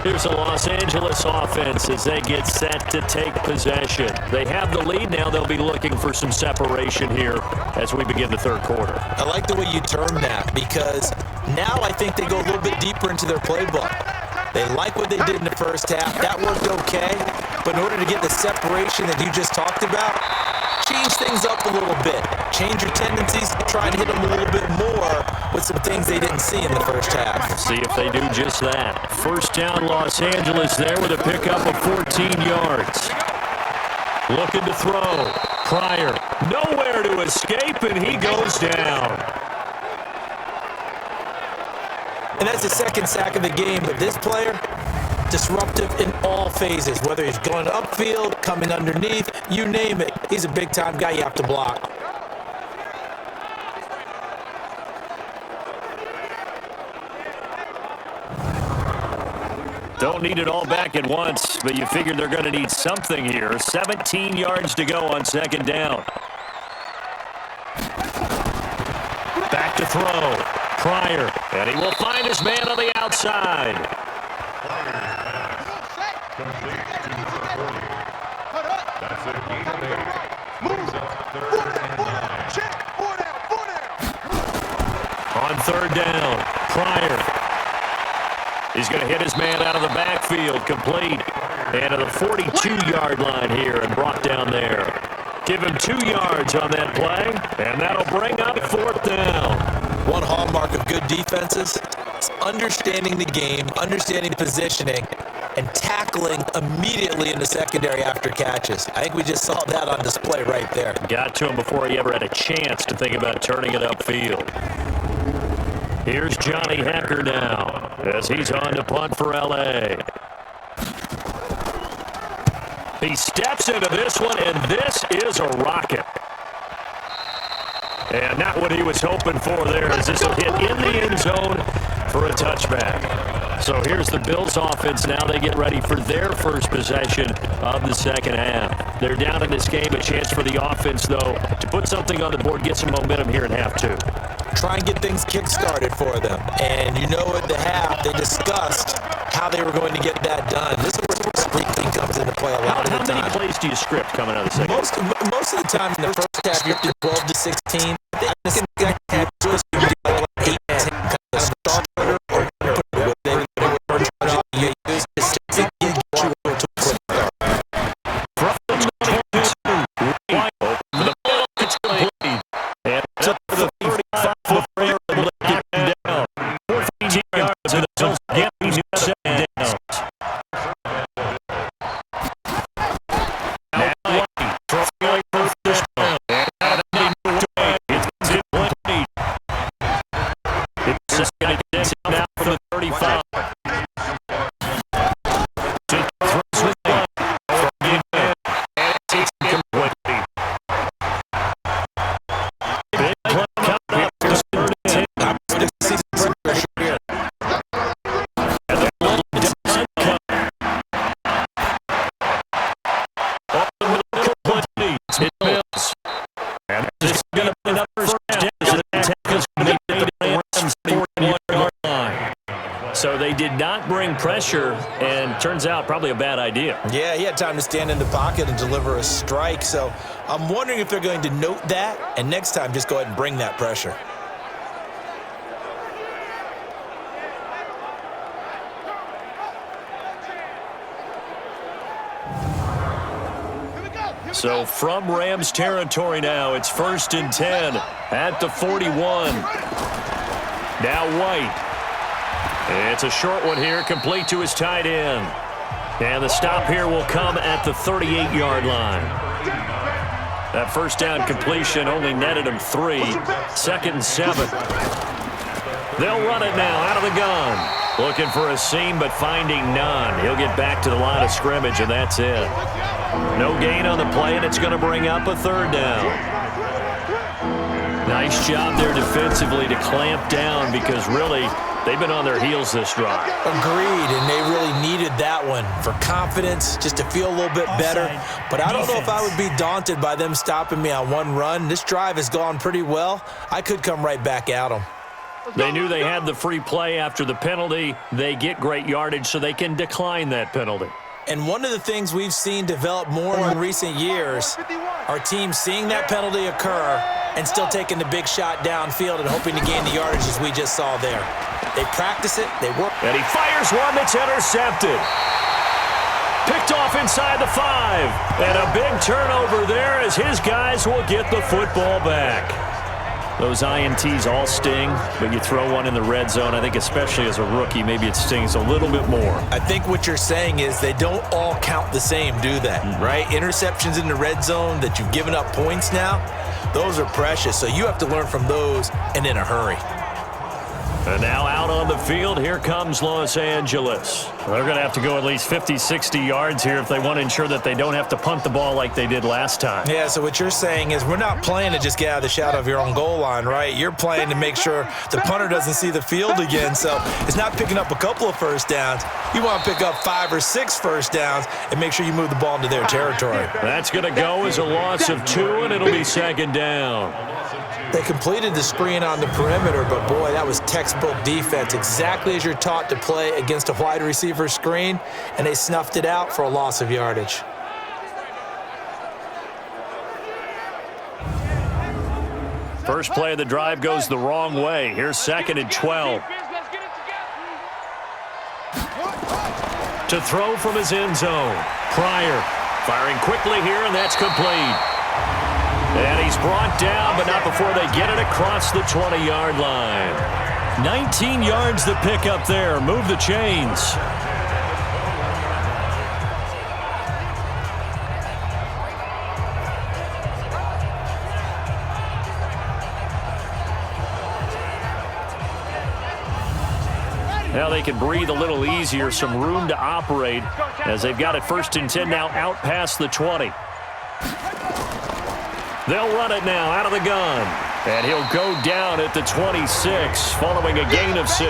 Here's the Los Angeles offense as they get set to take possession. They have the lead now. They'll be looking for some separation here as we begin the third quarter. I like the way you term that because now I think they go a little bit deeper into their playbook. They like what they did in the first half. That worked okay. But in order to get the separation that you just talked about, change things up a little bit. Change your tendencies, try and hit them a little bit more with some things they didn't see in the first half. See if they do just that. First down, Los Angeles there with a pickup of 14 yards. Looking to throw. Pryor, nowhere to escape, and he goes down. And that's the second sack of the game, but this player, disruptive in all phases, whether he's going upfield, coming underneath, you name it. He's a big-time guy you have to block. Don't need it all back at once, but you figure they're going to need something here. 17 yards to go on second down. Back to throw. Pryor, and he will find his man on the outside. That's a gain of 8. Moves up third and 9. Check. 4 down. On third down, Pryor. He's going to hit his man out of the backfield, complete. And to the 42-yard line here and brought down there. Give him 2 yards on that play, and that'll bring up fourth down. One hallmark of good defenses is understanding the game, understanding positioning, and tackling immediately in the secondary after catches. I think we just saw that on display right there. Got to him before he ever had a chance to think about turning it upfield. Here's Johnny Hecker now as he's on to punt for L.A. He steps into this one, and this is a rocket. And not what he was hoping for there, as this will hit in the end zone for a touchback. So here's the Bills offense now. They get ready for their first possession of the second half. They're down in this game. A chance for the offense, though, to put something on the board, get some momentum here in half two. Try and get things kick-started for them. And you know at the half, they discussed how they were going to get that done. This is where scripting comes into play a lot of the time. How many plays do you script coming out of the second? Most of the time in the first half, you're up to 12 to 16. The second half, you're 8 to 10 kind of starter or they were trying to use just to get you to a quick start. From the 22, for the ball, it's complete. And to the 35 for Freer and let it down. 14 yards and the Bills get these second downs. Now White throwing for first down. And it's complete. It's second and 10 now for the 35. So they did not bring pressure, and turns out probably a bad idea. Yeah, he had time to stand in the pocket and deliver a strike. So I'm wondering if they're going to note that, and next time just go ahead and bring that pressure. So from Rams territory now, it's 1st and 10 at the 41. Now White. It's a short one here, complete to his tight end. And the stop here will come at the 38-yard line. That first down completion only netted him 3. 2nd and 7. They'll run it now out of the gun. Looking for a seam, but finding none. He'll get back to the line of scrimmage, and that's it. No gain on the play, and it's going to bring up a 3rd down. Nice job there defensively to clamp down because really they've been on their heels this drive. Agreed, and they really needed that one for confidence, just to feel a little bit better. But I don't know if I would be daunted by them stopping me on one run. This drive has gone pretty well. I could come right back at them. They knew they had the free play after the penalty. They get great yardage so they can decline that penalty. And one of the things we've seen develop more in recent years are teams seeing that penalty occur and still taking the big shot downfield and hoping to gain the yardage as we just saw there. They practice it, they work. And he fires one that's intercepted. Picked off inside the 5. And a big turnover there as his guys will get the football back. Those INTs all sting, but you throw one in the red zone, I think especially as a rookie, maybe it stings a little bit more. I think what you're saying is they don't all count the same, do they? Right? Interceptions in the red zone that you've given up points now, those are precious. So you have to learn from those and in a hurry. And now out on the field, here comes Los Angeles. They're going to have to go at least 50, 60 yards here if they want to ensure that they don't have to punt the ball like they did last time. Yeah, so what you're saying is we're not playing to just get out of the shadow of your own goal line, right? You're playing to make sure the punter doesn't see the field again. So it's not picking up a couple of first downs. You want to pick up 5 or 6 first downs and make sure you move the ball into their territory. That's going to go as a loss of 2, and it'll be 2nd down. They completed the screen on the perimeter, but boy, that was textbook defense, exactly as you're taught to play against a wide receiver screen, and they snuffed it out for a loss of yardage. First play of the drive goes the wrong way. Here's 2nd and 12. To throw from his end zone. Pryor firing quickly here, and that's complete. And he's brought down, but not before they get it across the 20-yard line. 19 yards to pick up there. Move the chains. Now they can breathe a little easier, some room to operate as they've got it 1st and 10 now out past the 20. They'll run it now out of the gun. And he'll go down at the 26 following a gain of 6.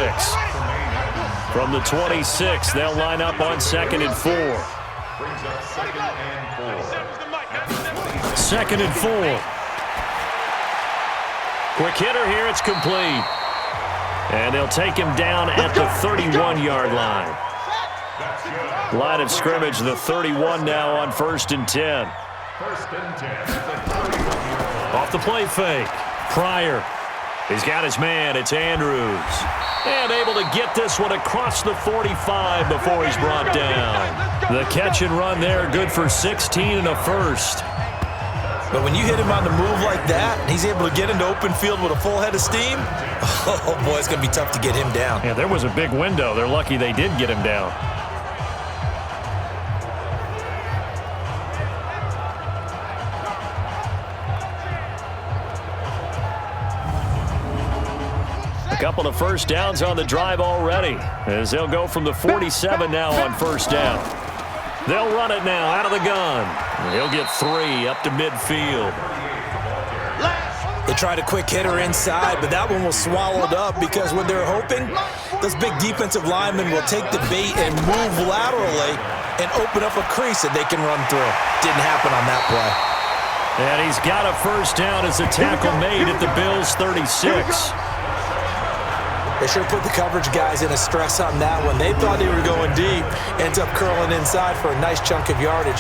From the 26, they'll line up on 2nd and 4. Brings up 2nd and 4. 2nd and 4. Quick hitter here. It's complete. And they'll take him down at the 31-yard line. Line of scrimmage, the 31 now on 1st and 10. 1st and 10. Off the play fake. Pryor. He's got his man. It's Andrews. And able to get this one across the 45 before he's brought down. The catch and run there, good for 16 and a first. But when you hit him on the move like that, and he's able to get into open field with a full head of steam, oh boy, it's going to be tough to get him down. Yeah, there was a big window. They're lucky they did get him down. A couple of first downs on the drive already, as they'll go from the 47 now on 1st down. They'll run it now out of the gun. He'll get 3 up to midfield. They tried a quick hitter inside, but that one was swallowed up because what they're hoping, those big defensive linemen will take the bait and move laterally and open up a crease that they can run through. Didn't happen on that play. And he's got a first down as the tackle made at the Bills' 36. They sure put the coverage guys in a stress on that one. They thought they were going deep. Ends up curling inside for a nice chunk of yardage.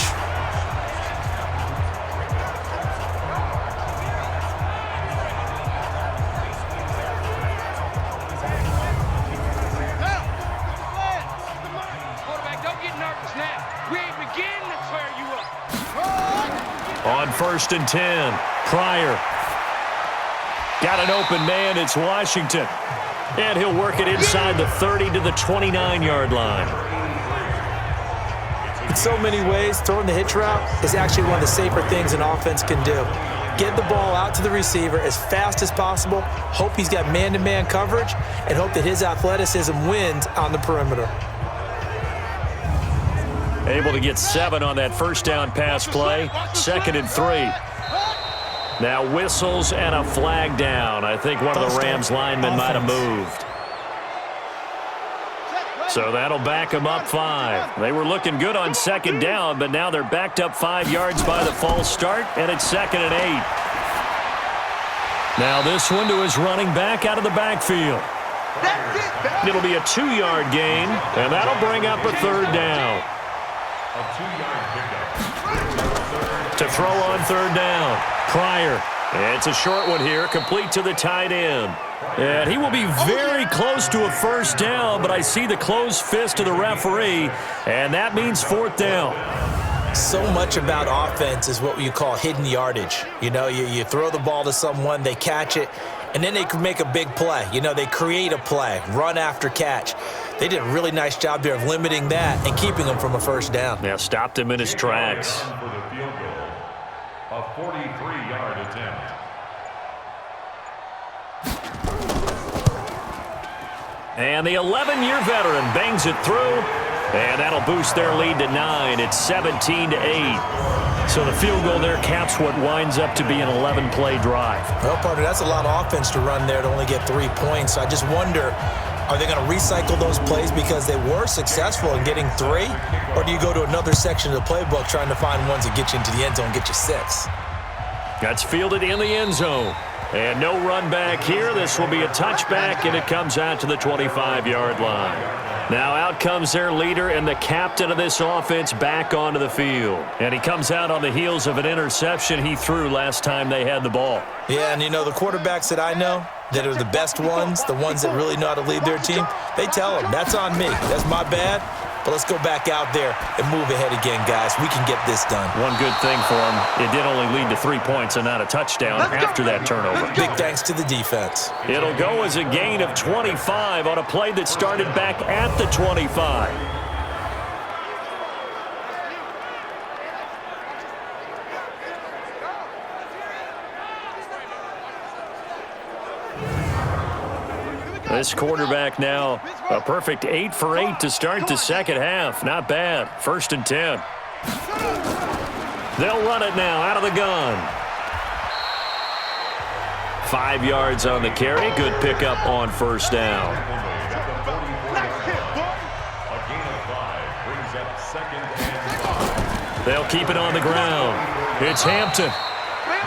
Quarterback, don't get nervous now. We ain't beginning to tear you up. On 1st and 10, Pryor. Got an open man. It's Washington. And he'll work it inside the 30 to the 29-yard line. In so many ways, throwing the hitch route is actually one of the safer things an offense can do. Get the ball out to the receiver as fast as possible, hope he's got man-to-man coverage, and hope that his athleticism wins on the perimeter. Able to get 7 on that first down pass play. 2nd and 3. Now whistles and a flag down. I think one of the Rams linemen might have moved. So that'll back them up 5. They were looking good on 2nd down, but now they're backed up 5 yards by the false start, and it's 2nd and 8. Now this one to his running back out of the backfield. It'll be a 2-yard gain, and that'll bring up a 3rd down. A 2-yard pickup. To throw on 3rd down. Pryor. It's a short one here, complete to the tight end. And he will be very close to a first down, but I see the closed fist of the referee, and that means 4th down. So much about offense is what you call hidden yardage. You know, you throw the ball to someone, they catch it, and then they can make a big play. You know, they create a play, run after catch. They did a really nice job there of limiting that and keeping him from a first down. Yeah, stopped him in his tracks. For the field goal. A 43-yard attempt. And the 11-year veteran bangs it through, and that'll boost their lead to 9. It's 17-8. So the field goal there caps what winds up to be an 11-play drive. Well, partner, that's a lot of offense to run there to only get 3 points. So I just wonder, are they going to recycle those plays because they were successful in getting 3? Or do you go to another section of the playbook trying to find ones that get you into the end zone and get you 6? That's fielded in the end zone. And no run back here. This will be a touchback, and it comes out to the 25-yard line. Now out comes their leader and the captain of this offense back onto the field. And he comes out on the heels of an interception he threw last time they had the ball. Yeah, and you know, the quarterbacks that I know that are the best ones, the ones that really know how to lead their team, they tell them, that's on me. That's my bad. But let's go back out there and move ahead again, guys. We can get this done. One good thing for him, it did only lead to 3 points and not a touchdown after that turnover. Big thanks to the defense. It'll go as a gain of 25 on a play that started back at the 25. This quarterback now, a perfect 8 for 8 to start the second half. Not bad. 1st and 10. They'll run it now out of the gun. 5 yards on the carry. Good pickup on 1st down. They'll keep it on the ground. It's Hampton.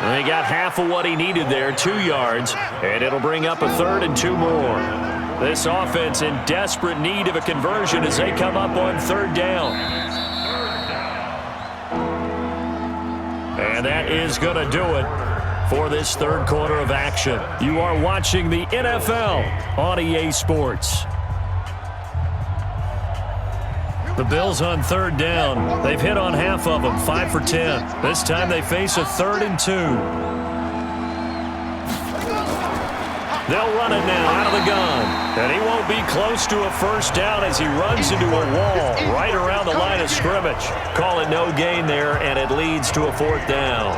And he got half of what he needed there, 2 yards, and it'll bring up a 3rd and 2 more. This offense in desperate need of a conversion as they come up on 3rd down. And that is going to do it for this 3rd quarter of action. You are watching the NFL on EA Sports. The Bills on 3rd down. They've hit on half of them, 5 for 10. This time they face a 3rd and 2. They'll run it now out of the gun. And he won't be close to a 1st down as he runs into a wall right around the line of scrimmage. Call it no gain there, and it leads to a 4th down.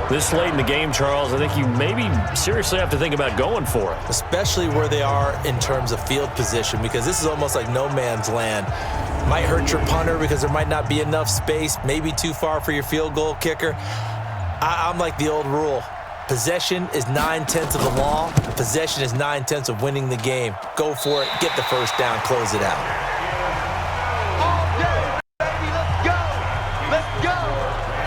This late in the game, Charles, I think you maybe seriously have to think about going for it. Especially where they are in terms of field position, because this is almost like no man's land. Might hurt your punter because there might not be enough space, maybe too far for your field goal kicker. I'm like the old rule. Possession is 9/10 of the law. Possession is 9/10 of winning the game. Go for it. Get the 1st down. Close it out.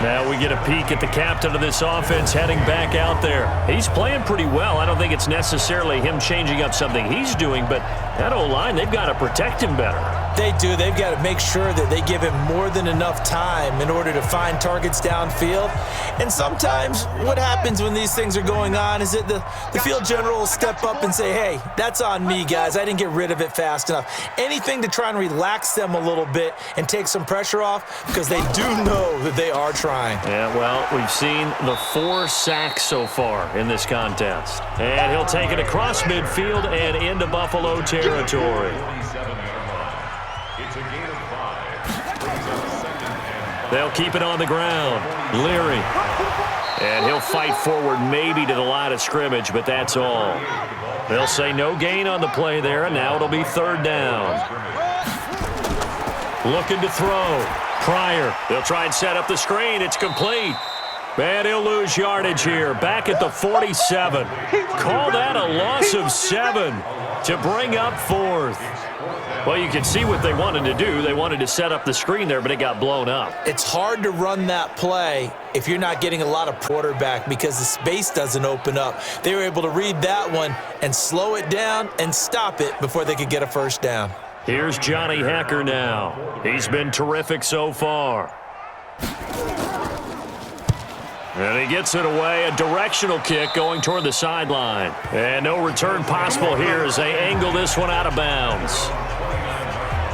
Now we get a peek at the captain of this offense heading back out there. He's playing pretty well. I don't think it's necessarily him changing up something he's doing, but that O-line, they've got to protect him better. They do. They've got to make sure that they give him more than enough time in order to find targets downfield. And sometimes what happens when these things are going on is that the field general will step up and say, hey, that's on me, guys. I didn't get rid of it fast enough. Anything to try and relax them a little bit and take some pressure off, because they do know that they are trying. Yeah, well, we've seen the 4 sacks so far in this contest. And he'll take it across midfield and into Buffalo territory. They'll keep it on the ground. Leary. And he'll fight forward maybe to the line of scrimmage, but that's all. They'll say no gain on the play there, and now it'll be 3rd down. Looking to throw. Pryor. They'll try and set up the screen. It's complete. And he'll lose yardage here. Back at the 47. Call that a loss of 7 to bring up 4th. Well, you can see what they wanted to do. They wanted to set up the screen there, but it got blown up. It's hard to run that play if you're not getting a lot of quarterback because the space doesn't open up. They were able to read that one and slow it down and stop it before they could get a 1st down. Here's Johnny Hekker now. He's been terrific so far. And he gets it away, a directional kick going toward the sideline. And no return possible here as they angle this one out of bounds.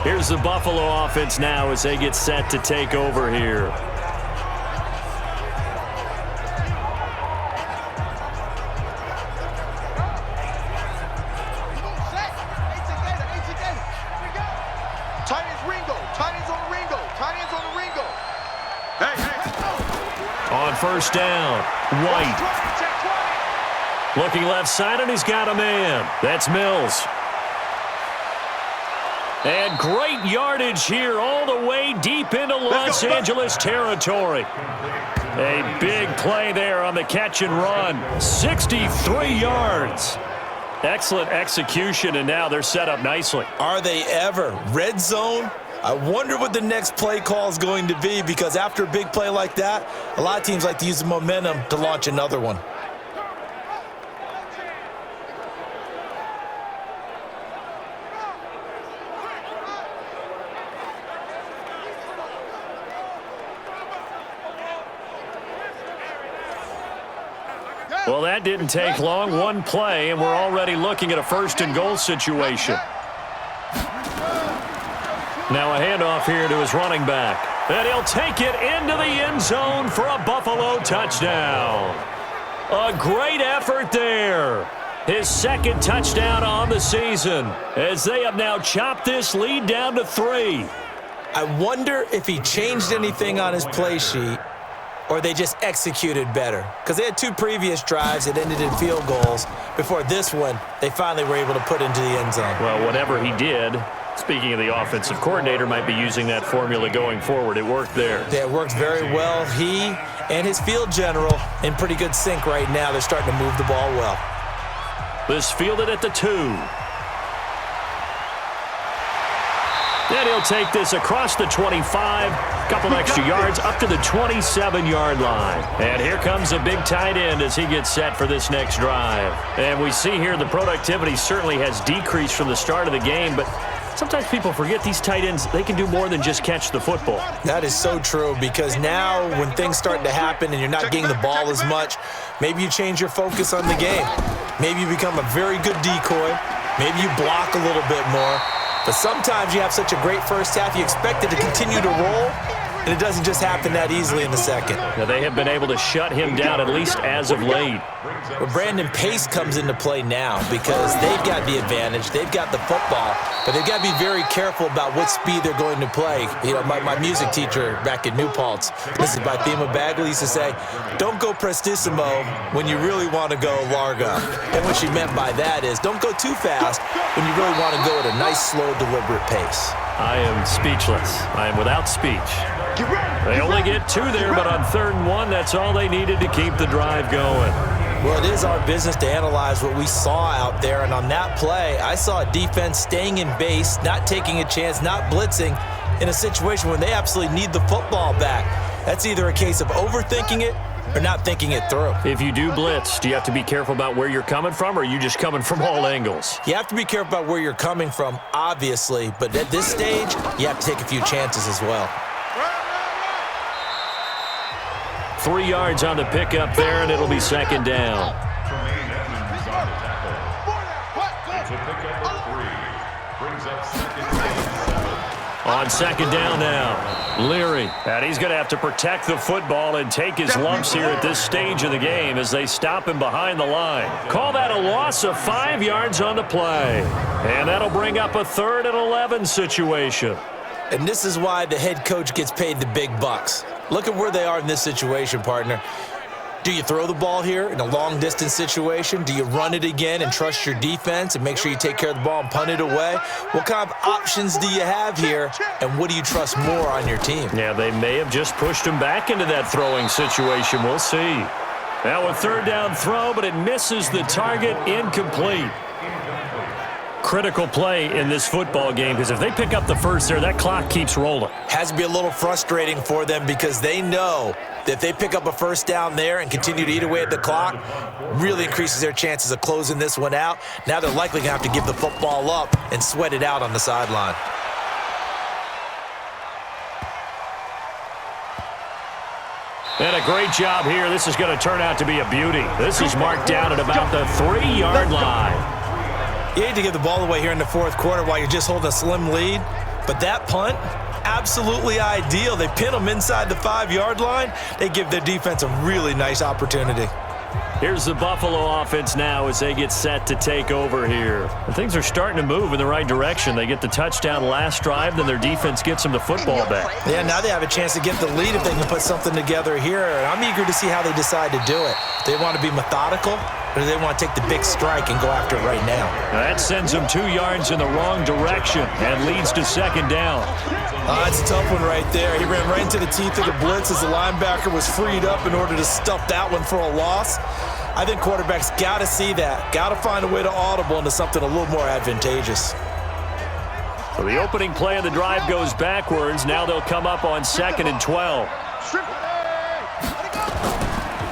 Here's the Buffalo offense now as they get set to take over here. On 1st down, White. Looking left side, and he's got a man. That's Mills. And great yardage here all the way deep into Los Angeles territory. A big play there on the catch and run. 63 yards. Excellent execution, and now they're set up nicely. Are they ever? Red zone? I wonder what the next play call is going to be, because after a big play like that, a lot of teams like to use the momentum to launch another one. Well, that didn't take long. One play, and we're already looking at a 1st and goal situation. Now a handoff here to his running back. And he'll take it into the end zone for a Buffalo touchdown. A great effort there. His 2nd touchdown on the season as they have now chopped this lead down to 3. I wonder if he changed anything on his play sheet or they just executed better. Because they had 2 previous drives that ended in field goals. Before this one, they finally were able to put into the end zone. Well, whatever he did, speaking of the offensive coordinator, might be using that formula going forward. It worked there. Yeah, it worked very well. He and his field general in pretty good sync right now. They're starting to move the ball well. This fielded at the 2. And he'll take this across the 25, a couple extra yards up to the 27-yard line. And here comes a big tight end as he gets set for this next drive. And we see here the productivity certainly has decreased from the start of the game, but sometimes people forget these tight ends, they can do more than just catch the football. That is so true, because now when things start to happen and you're not getting the ball as much, maybe you change your focus on the game. Maybe you become a very good decoy. Maybe you block a little bit more. But sometimes you have such a great first half, you expect it to continue to roll, and it doesn't just happen that easily in the second. Now, they have been able to shut him down, at least as of late. But Brandon, pace comes into play now because they've got the advantage. They've got the football, but they've got to be very careful about what speed they're going to play. You know, my music teacher back in New Paltz, this is by Thema Bagley, used to say, don't go prestissimo when you really want to go largo. And what she meant by that is don't go too fast when you really want to go at a nice, slow, deliberate pace. I am speechless. I am without speech. They only get 2 there, but on 3rd and 1, that's all they needed to keep the drive going. Well, it is our business to analyze what we saw out there, and on that play, I saw a defense staying in base, not taking a chance, not blitzing in a situation when they absolutely need the football back. That's either a case of overthinking it or not thinking it through. If you do blitz, do you have to be careful about where you're coming from, or are you just coming from all angles? You have to be careful about where you're coming from, obviously, but at this stage, you have to take a few chances as well. 3 yards on the pickup there, and it'll be 2nd down. Tremaine Edmonds on the tackle. It's a pickup of 3. Brings up 2nd and 7. On 2nd down now, Leary. And he's going to have to protect the football and take his lumps here at this stage of the game as they stop him behind the line. Call that a loss of 5 yards on the play. And that'll bring up a 3rd and 11 situation. And this is why the head coach gets paid the big bucks. Look at where they are in this situation, partner. Do you throw the ball here in a long-distance situation? Do you run it again and trust your defense and make sure you take care of the ball and punt it away? What kind of options do you have here, and what do you trust more on your team? Yeah, they may have just pushed him back into that throwing situation. We'll see. Now a 3rd down throw, but it misses the target, incomplete. Critical play in this football game, because if they pick up the first there, that clock keeps rolling. Has to be a little frustrating for them because they know that if they pick up a first down there and continue to eat away at the clock, really increases their chances of closing this one out. Now they're likely going to have to give the football up and sweat it out on the sideline. And a great job here. This is going to turn out to be a beauty. This is marked down at about the 3-yard line. You hate to give the ball away here in the 4th quarter while you're just holding a slim lead, but that punt, absolutely ideal. They pin them inside the 5-yard line. They give their defense a really nice opportunity. Here's the Buffalo offense now as they get set to take over here. And things are starting to move in the right direction. They get the touchdown last drive, then their defense gets them the football back. Yeah, now they have a chance to get the lead if they can put something together here. And I'm eager to see how they decide to do it. Do they want to be methodical, or do they want to take the big strike and go after it right now? That sends them 2 yards in the wrong direction and leads to 2nd down. It's a tough one right there. He ran right into the teeth of the blitz as the linebacker was freed up in order to stuff that one for a loss. I think quarterbacks got to see that, got to find a way to audible into something a little more advantageous. So the opening play of the drive goes backwards. Now they'll come up on 2nd and 12.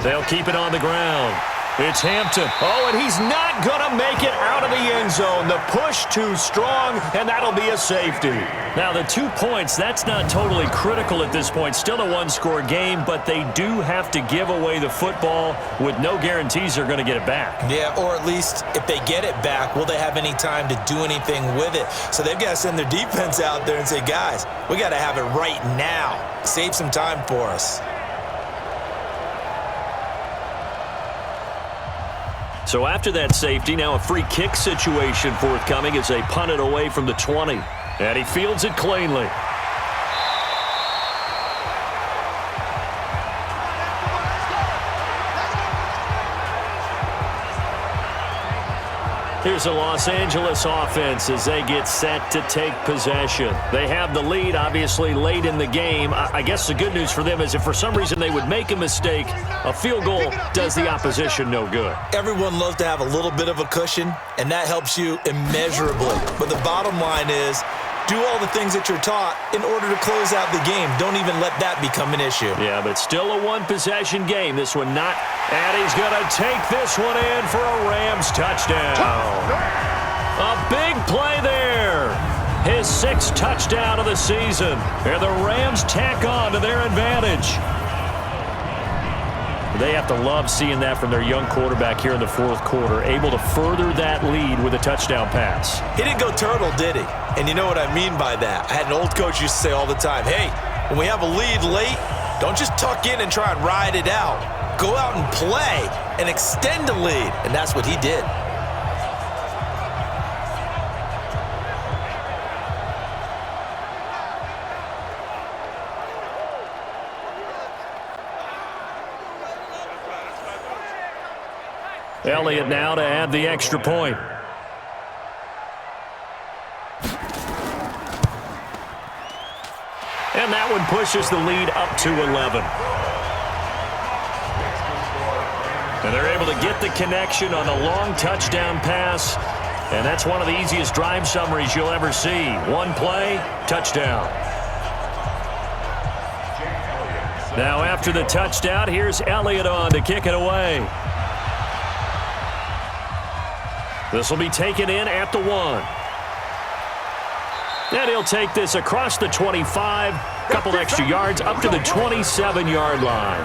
They'll keep it on the ground. It's Hampton. Oh, and he's not going to make it out of the end zone. The push too strong, and that'll be a safety. Now, the 2 points, that's not totally critical at this point. Still a 1-score game, but they do have to give away the football with no guarantees they're going to get it back. Yeah, or at least if they get it back, will they have any time to do anything with it? So they've got to send their defense out there and say, guys, we got to have it right now. Save some time for us. So after that safety, now a free kick situation forthcoming as they punt it away from the 20. And he fields it cleanly. Here's the Los Angeles offense as they get set to take possession. They have the lead, obviously, late in the game. I guess the good news for them is if for some reason they would make a mistake, a field goal does the opposition no good. Everyone loves to have a little bit of a cushion, and that helps you immeasurably. But the bottom line is Do all the things that you're taught in order to close out the game. Don't even let that become an issue. Yeah, but still a one-possession game. This one not. And he's going to take this one in for a Rams touchdown. A big play there. His 6th touchdown of the season. And the Rams tack on to their advantage. They have to love seeing that from their young quarterback here in the 4th quarter, able to further that lead with a touchdown pass. He didn't go turtle, did he? And you know what I mean by that. I had an old coach used to say all the time, hey, when we have a lead late, don't just tuck in and try and ride it out. Go out and play and extend the lead. And that's what he did. Elliott now to add the extra point. And that one pushes the lead up to 11. And they're able to get the connection on a long touchdown pass. And that's one of the easiest drive summaries you'll ever see. One play, touchdown. Now after the touchdown, here's Elliott on to kick it away. This will be taken in at the 1. And he'll take this across the 25, couple extra yards up to the 27-yard line.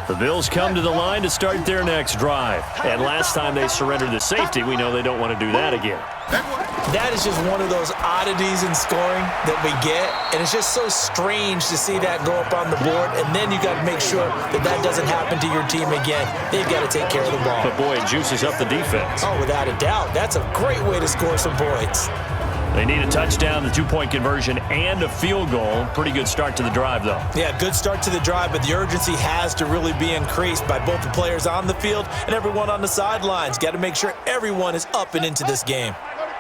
The Bills come to the line to start their next drive. And last time they surrendered the safety, we know they don't want to do that again. That is just one of those oddities in scoring that we get, and it's just so strange to see that go up on the board, and then you got to make sure that that doesn't happen to your team again. They've got to take care of the ball. But, boy, it juices up the defense. Oh, without a doubt. That's a great way to score some points. They need a touchdown, the 2-point conversion, and a field goal. Pretty good start to the drive, though. Yeah, good start to the drive, but the urgency has to really be increased by both the players on the field and everyone on the sidelines. Got to make sure everyone is up and into this game.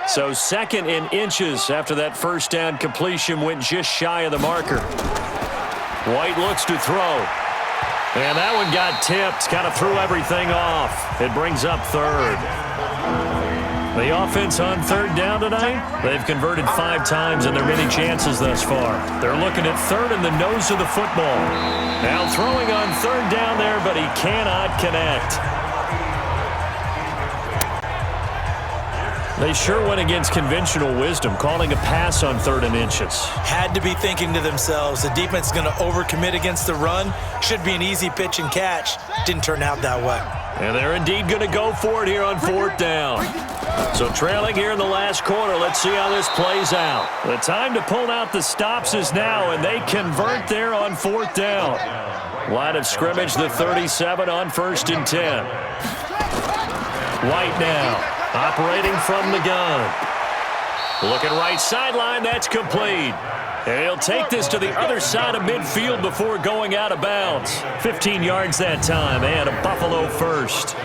So 2nd in inches after that first down completion went just shy of the marker. White looks to throw. And that one got tipped, kind of threw everything off. It brings up 3rd. The offense on 3rd down tonight, they've converted 5 times in their many chances thus far. They're looking at 3rd in the nose of the football. Now throwing on 3rd down there, but he cannot connect. They sure went against conventional wisdom, calling a pass on 3rd and inches. Had to be thinking to themselves, the defense is going to overcommit against the run. Should be an easy pitch and catch. Didn't turn out that way. And they're indeed going to go for it here on 4th down. So trailing here in the last quarter, let's see how this plays out. The time to pull out the stops is now, and they convert there on 4th down. Line of scrimmage, the 37 on 1st and 10. White now. Operating from the gun. Looking right sideline, that's complete. And he'll take this to the other side of midfield before going out of bounds. 15 yards that time, and a Buffalo first.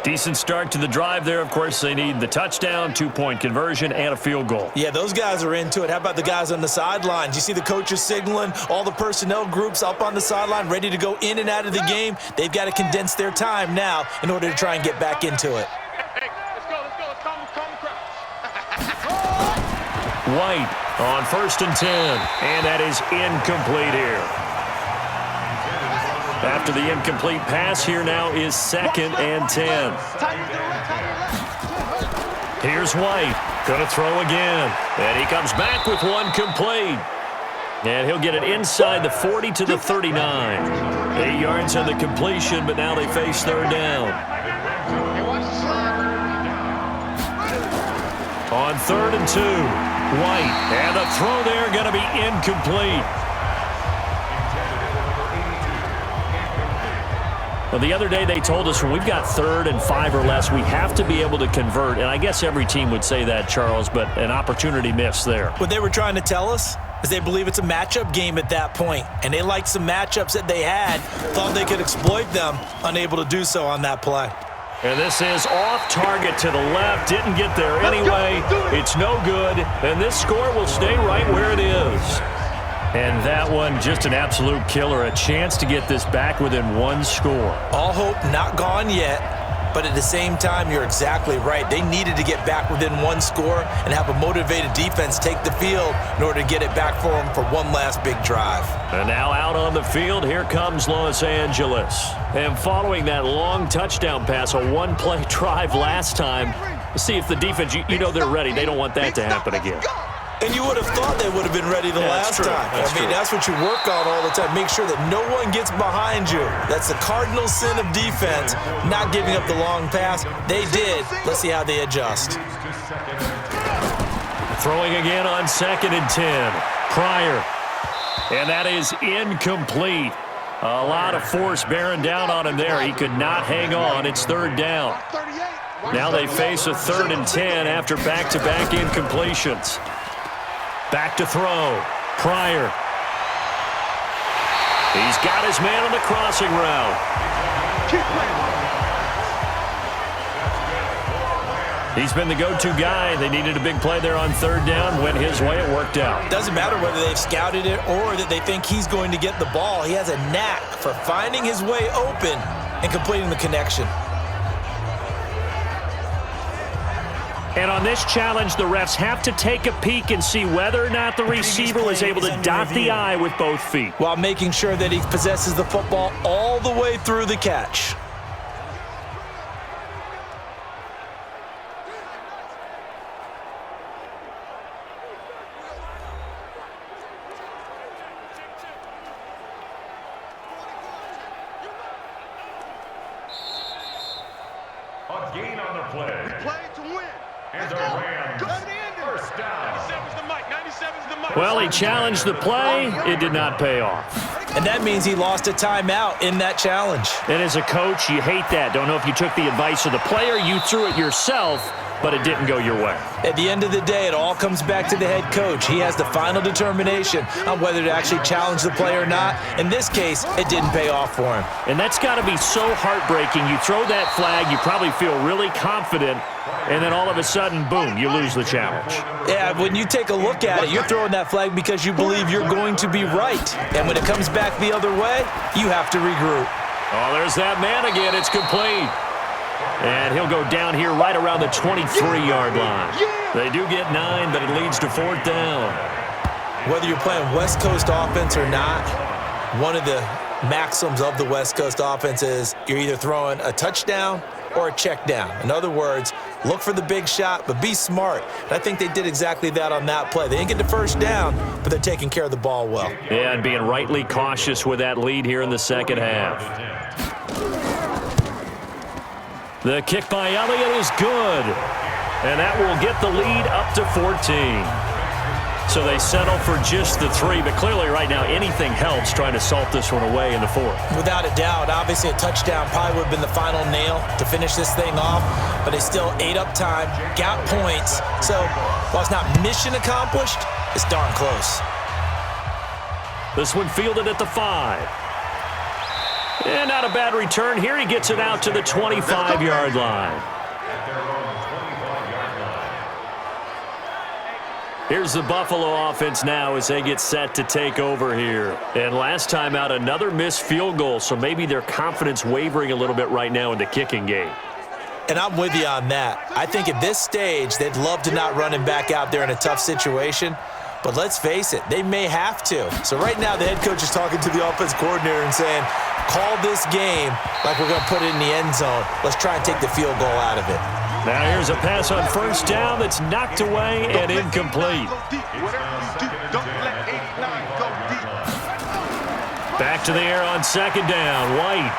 Decent start to the drive there. Of course, they need the touchdown, 2-point conversion, and a field goal. Yeah, those guys are into it. How about the guys on the sidelines? You see the coaches signaling, all the personnel groups up on the sideline, ready to go in and out of the game. They've got to condense their time now in order to try and get back into it. White on 1st and 10, and that is incomplete here. After the incomplete pass, here now is 2nd and 10. Here's White, going to throw again, and he comes back with one complete. And he'll get it inside the 40 to the 39. 8 yards on the completion, but now they face 3rd down. On 3rd and 2, White, and the throw there going to be incomplete. Well, the other day they told us when we've got 3rd and 5 or less, we have to be able to convert. And I guess every team would say that, Charles, but an opportunity missed there. What they were trying to tell us is they believe it's a matchup game at that point. And they liked some matchups that they had, thought they could exploit them, unable to do so on that play. And this is off target to the left. Didn't get there anyway. It's no good. And this score will stay right where it is. And that one, just an absolute killer. A chance to get this back within one score. All hope not gone yet. But at the same time, you're exactly right. They needed to get back within one score and have a motivated defense take the field in order to get it back for them for one last big drive. And now out on the field, here comes Los Angeles. And following that long touchdown pass, a one-play drive last time, see if the defense, you know they're ready. They don't want that to happen again. And you would have thought they would have been ready the last time. That's what you work on all the time. Make sure that no one gets behind you. That's the cardinal sin of defense, not giving up the long pass. They did. Let's see how they adjust. Throwing again on 2nd and 10. Pryor. And that is incomplete. A lot of force bearing down on him there. He could not hang on. It's 3rd down. Now they face a 3rd and 10 after back-to-back incompletions. Back to throw. Pryor. He's got his man on the crossing route. He's been the go-to guy. They needed a big play there on 3rd down. Went his way. It worked out. Doesn't matter whether they've scouted it or that they think he's going to get the ball. He has a knack for finding his way open and completing the connection. And on this challenge, the refs have to take a peek and see whether or not the receiver was able to dot the I with both feet, while making sure that he possesses the football all the way through the catch. A gain on the play. We play to win. And the Rams, first down. 97's the mic. 97's the mic. Well, he challenged the play. It did not pay off. And that means he lost a timeout in that challenge. And as a coach, you hate that. Don't know if you took the advice of the player, you threw it yourself, but it didn't go your way. At the end of the day, it all comes back to the head coach. He has the final determination on whether to actually challenge the play or not. In this case, it didn't pay off for him. And that's got to be so heartbreaking. You throw that flag, you probably feel really confident, and then all of a sudden, boom, you lose the challenge. Yeah, when you take a look at it, you're throwing that flag because you believe you're going to be right. And when it comes back the other way, you have to regroup. Oh, there's that man again. It's complete. And he'll go down here right around the 23-yard line. They do get 9, but it leads to 4th down. Whether you're playing West Coast offense or not, one of the maxims of the West Coast offense is you're either throwing a touchdown or a check down. In other words, look for the big shot, but be smart. And I think they did exactly that on that play. They didn't get the first down, but they're taking care of the ball well. Yeah, and being rightly cautious with that lead here in the second half. The kick by Elliott is good, and that will get the lead up to 14. So they settle for just the 3, but clearly right now anything helps trying to salt this one away in the 4th. Without a doubt, obviously a touchdown probably would have been the final nail to finish this thing off, but they still ate up time, got points. So while it's not mission accomplished, it's darn close. This one fielded at the 5. And not a bad return here. He gets it out to the 25-yard line. Here's the Buffalo offense now as they get set to take over here. And last time out, another missed field goal, so maybe their confidence wavering a little bit right now in the kicking game. And I'm with you on that. I think at this stage, they'd love to not run him back out there in a tough situation. But let's face it, they may have to. So right now, the head coach is talking to the offense coordinator and saying, call this game like we're going to put it in the end zone. Let's try and take the field goal out of it. Now here's a pass on first down that's knocked away and incomplete. Back to the air on second down. White.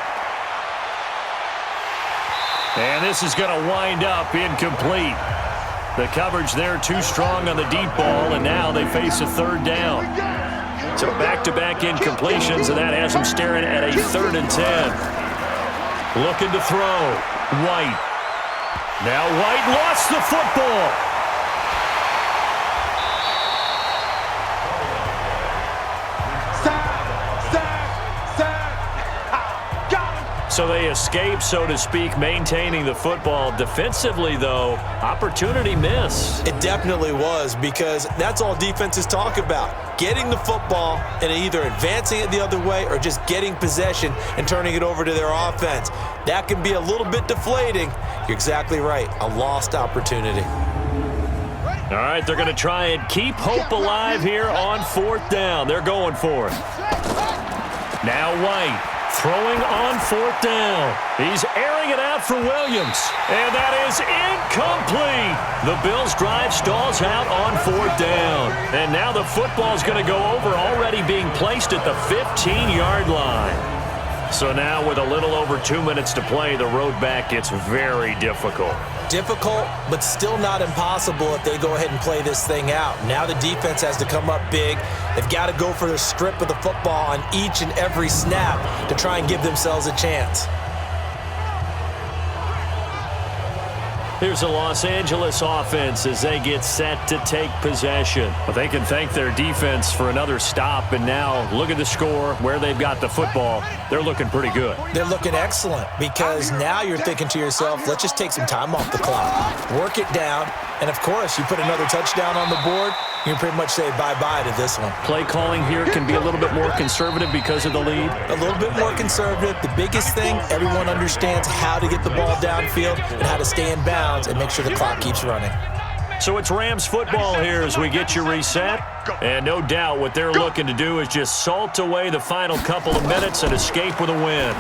And this is going to wind up incomplete. The coverage there too strong on the deep ball, and now they face a 3rd down. So back-to-back incompletions, and that has them staring at a 3rd and 10. Looking to throw. White. Now White lost the football. So they escape, so to speak, maintaining the football. Defensively, though, opportunity miss. It definitely was, because that's all defenses talk about. Getting the football and either advancing it the other way or just getting possession and turning it over to their offense. That can be a little bit deflating. You're exactly right. A lost opportunity. All right, they're going to try and keep hope alive here on 4th down. They're going for it. Now White throwing on 4th down. He's airing it out for Williams. And that is incomplete. The Bills' drive stalls out on 4th down. And now the football's going to go over, already being placed at the 15-yard line. So now with a little over 2 minutes to play, the road back gets very difficult. Difficult, but still not impossible if they go ahead and play this thing out. Now the defense has to come up big. They've got to go for the strip of the football on each and every snap to try and give themselves a chance. Here's a Los Angeles offense as they get set to take possession. But they can thank their defense for another stop, and now look at the score, where they've got the football. They're looking pretty good. They're looking excellent, because now you're thinking to yourself, let's just take some time off the clock, work it down, and of course, you put another touchdown on the board, you can pretty much say bye-bye to this one. Play calling here can be a little bit more conservative because of the lead. A little bit more conservative. The biggest thing, everyone understands how to get the ball downfield and how to stay in bounds and make sure the clock keeps running. So it's Rams football here as we get you reset. And no doubt what they're looking to do is just salt away the final couple of minutes and escape with a win.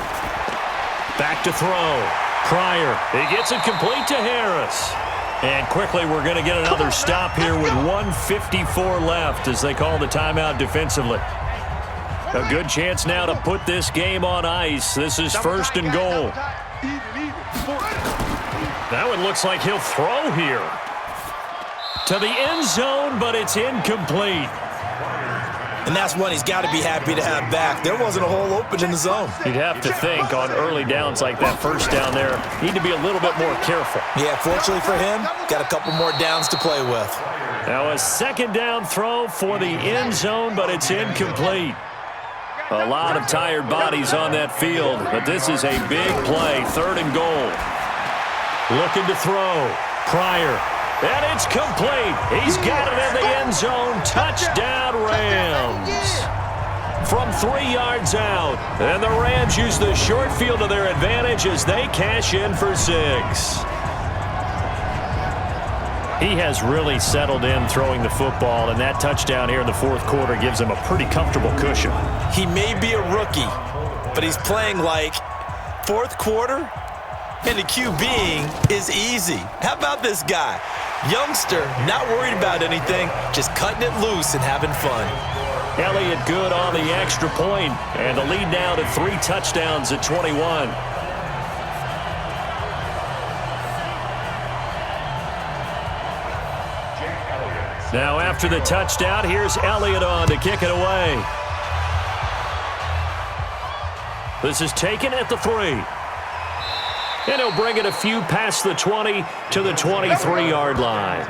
Back to throw. Pryor. He gets it complete to Harris. And quickly we're going to get another stop here with 1:54 left as they call the timeout defensively. A good chance now to put this game on ice. This is 1st and goal. Now it looks like he'll throw here to the end zone, but it's incomplete. And that's one he's got to be happy to have back. There wasn't a hole open in the zone. You'd have to think on early downs like that, first down there, need to be a little bit more careful. Yeah, fortunately for him, got a couple more downs to play with. Now a 2nd down throw for the end zone, but it's incomplete. A lot of tired bodies on that field, but this is a big play, 3rd and goal. Looking to throw. Pryor. And it's complete. He's got it in the end zone. Touchdown, Rams. From 3 yards out. And the Rams use the short field to their advantage as they cash in for 6. He has really settled in throwing the football, and that touchdown here in the 4th quarter gives him a pretty comfortable cushion. He may be a rookie, but he's playing like 4th quarter, and the QBing is easy. How about this guy? Youngster, not worried about anything, just cutting it loose and having fun. Elliott good on the extra point, and the lead now to 3 touchdowns at 21. Now after the touchdown, here's Elliott on to kick it away. This is taken at the 3. And he'll bring it a few past the 20 to the 23-yard line.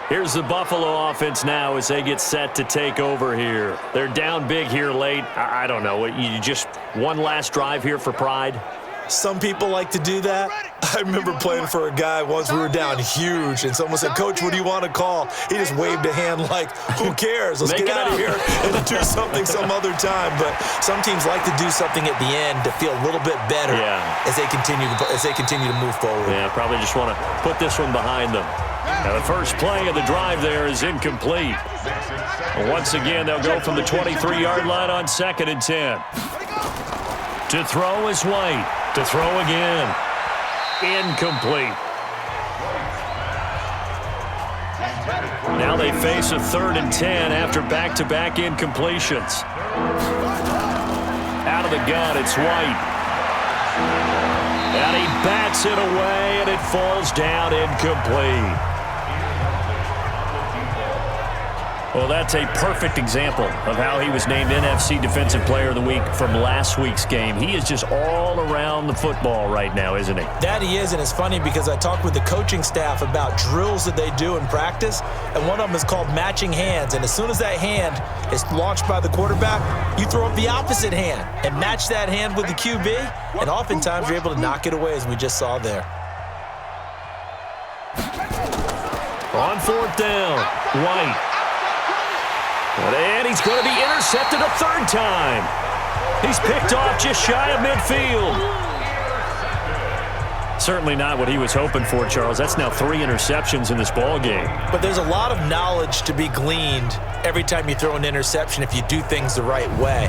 Here's the Buffalo offense now as they get set to take over here. They're down big here late. I don't know. You just one last drive here for pride? Some people like to do that. I remember playing for a guy once. We were down huge, and someone said, "Coach, what do you want to call?" He just waved a hand like, who cares? Let's get out of here and do something some other time. But some teams like to do something at the end to feel a little bit better as they continue to move forward. Yeah, probably just want to put this one behind them. Now the first play of the drive there is incomplete. And once again, they'll go from the 23-yard line on 2nd and 10. To throw is White. To throw again. Incomplete. Now they face a 3rd and 10 after back-to-back incompletions. Out of the gun, it's White. And he bats it away, and it falls down incomplete. Well, that's a perfect example of how he was named NFC Defensive Player of the Week from last week's game. He is just all around the football right now, isn't he? That he is, and it's funny because I talked with the coaching staff about drills that they do in practice, and one of them is called matching hands. And as soon as that hand is launched by the quarterback, you throw up the opposite hand and match that hand with the QB, and oftentimes you're able to knock it away, as we just saw there. On fourth down, White. And he's going to be intercepted a third time. He's picked off just shy of midfield. Certainly not what he was hoping for, Charles. That's now 3 interceptions in this ball game. But there's a lot of knowledge to be gleaned every time you throw an interception if you do things the right way.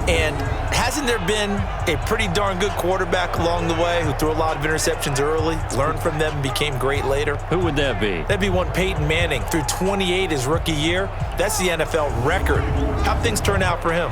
And hasn't there been a pretty darn good quarterback along the way who threw a lot of interceptions early, learned from them, and became great later? Who would that be? That'd be one Peyton Manning. Threw 28 his rookie year. That's the NFL record. How'd things turn out for him?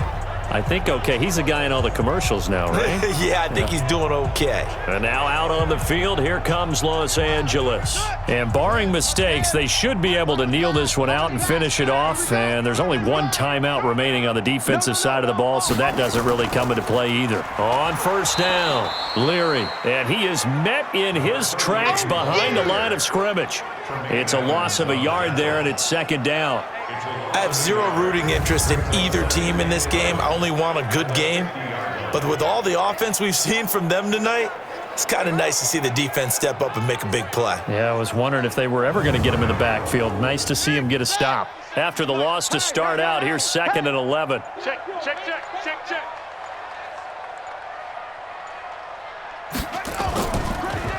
I think okay. He's a guy in all the commercials now, right? Yeah, I think he's doing okay. And now out on the field, here comes Los Angeles. And barring mistakes, they should be able to kneel this one out and finish it off. And there's only one timeout remaining on the defensive side of the ball, so that doesn't really come into play either. On first down, Leary. And he is met in his tracks behind the line of scrimmage. It's a loss of a yard there, and it's second down. I have zero rooting interest in either team in this game. I only want a good game. But with all the offense we've seen from them tonight, it's kind of nice to see the defense step up and make a big play. Yeah, I was wondering if they were ever going to get him in the backfield. Nice to see him get a stop. After the loss to start out, here's 2nd and 11. Check, check, check, check, check.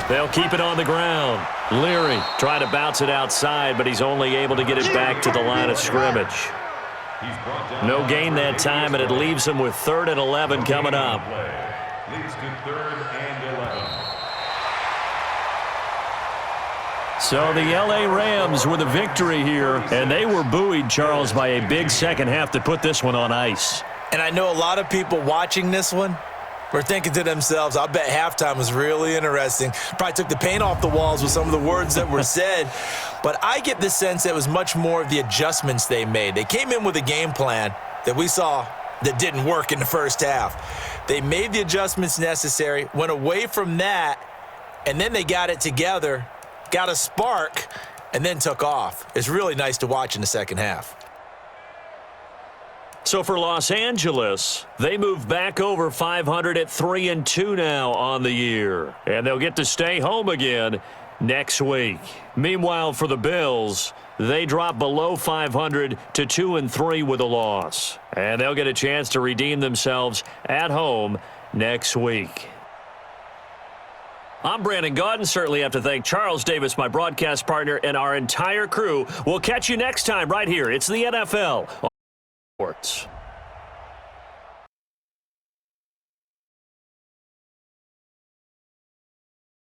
They'll keep it on the ground. Leary trying to bounce it outside, but he's only able to get it back to the line of scrimmage. No gain that time, and it leaves him with 3rd and 11 coming up. Leads to 3rd and 11. So the L.A. Rams with a victory here, and they were buoyed, Charles, by a big second half to put this one on ice. And I know a lot of people watching this one were thinking to themselves, I bet halftime was really interesting. Probably took the paint off the walls with some of the words that were said. But I get the sense that it was much more of the adjustments they made. They came in with a game plan that we saw that didn't work in the first half. They made the adjustments necessary, went away from that, and then they got it together, got a spark, and then took off. It's really nice to watch in the second half. So for Los Angeles, they move back over 500 at 3-2 now on the year. And they'll get to stay home again next week. Meanwhile, for the Bills, they drop below 500 to 2-3 with a loss. And they'll get a chance to redeem themselves at home next week. I'm Brandon Gaudin. Certainly have to thank Charles Davis, my broadcast partner, and our entire crew. We'll catch you next time right here. It's the NFL. Sports.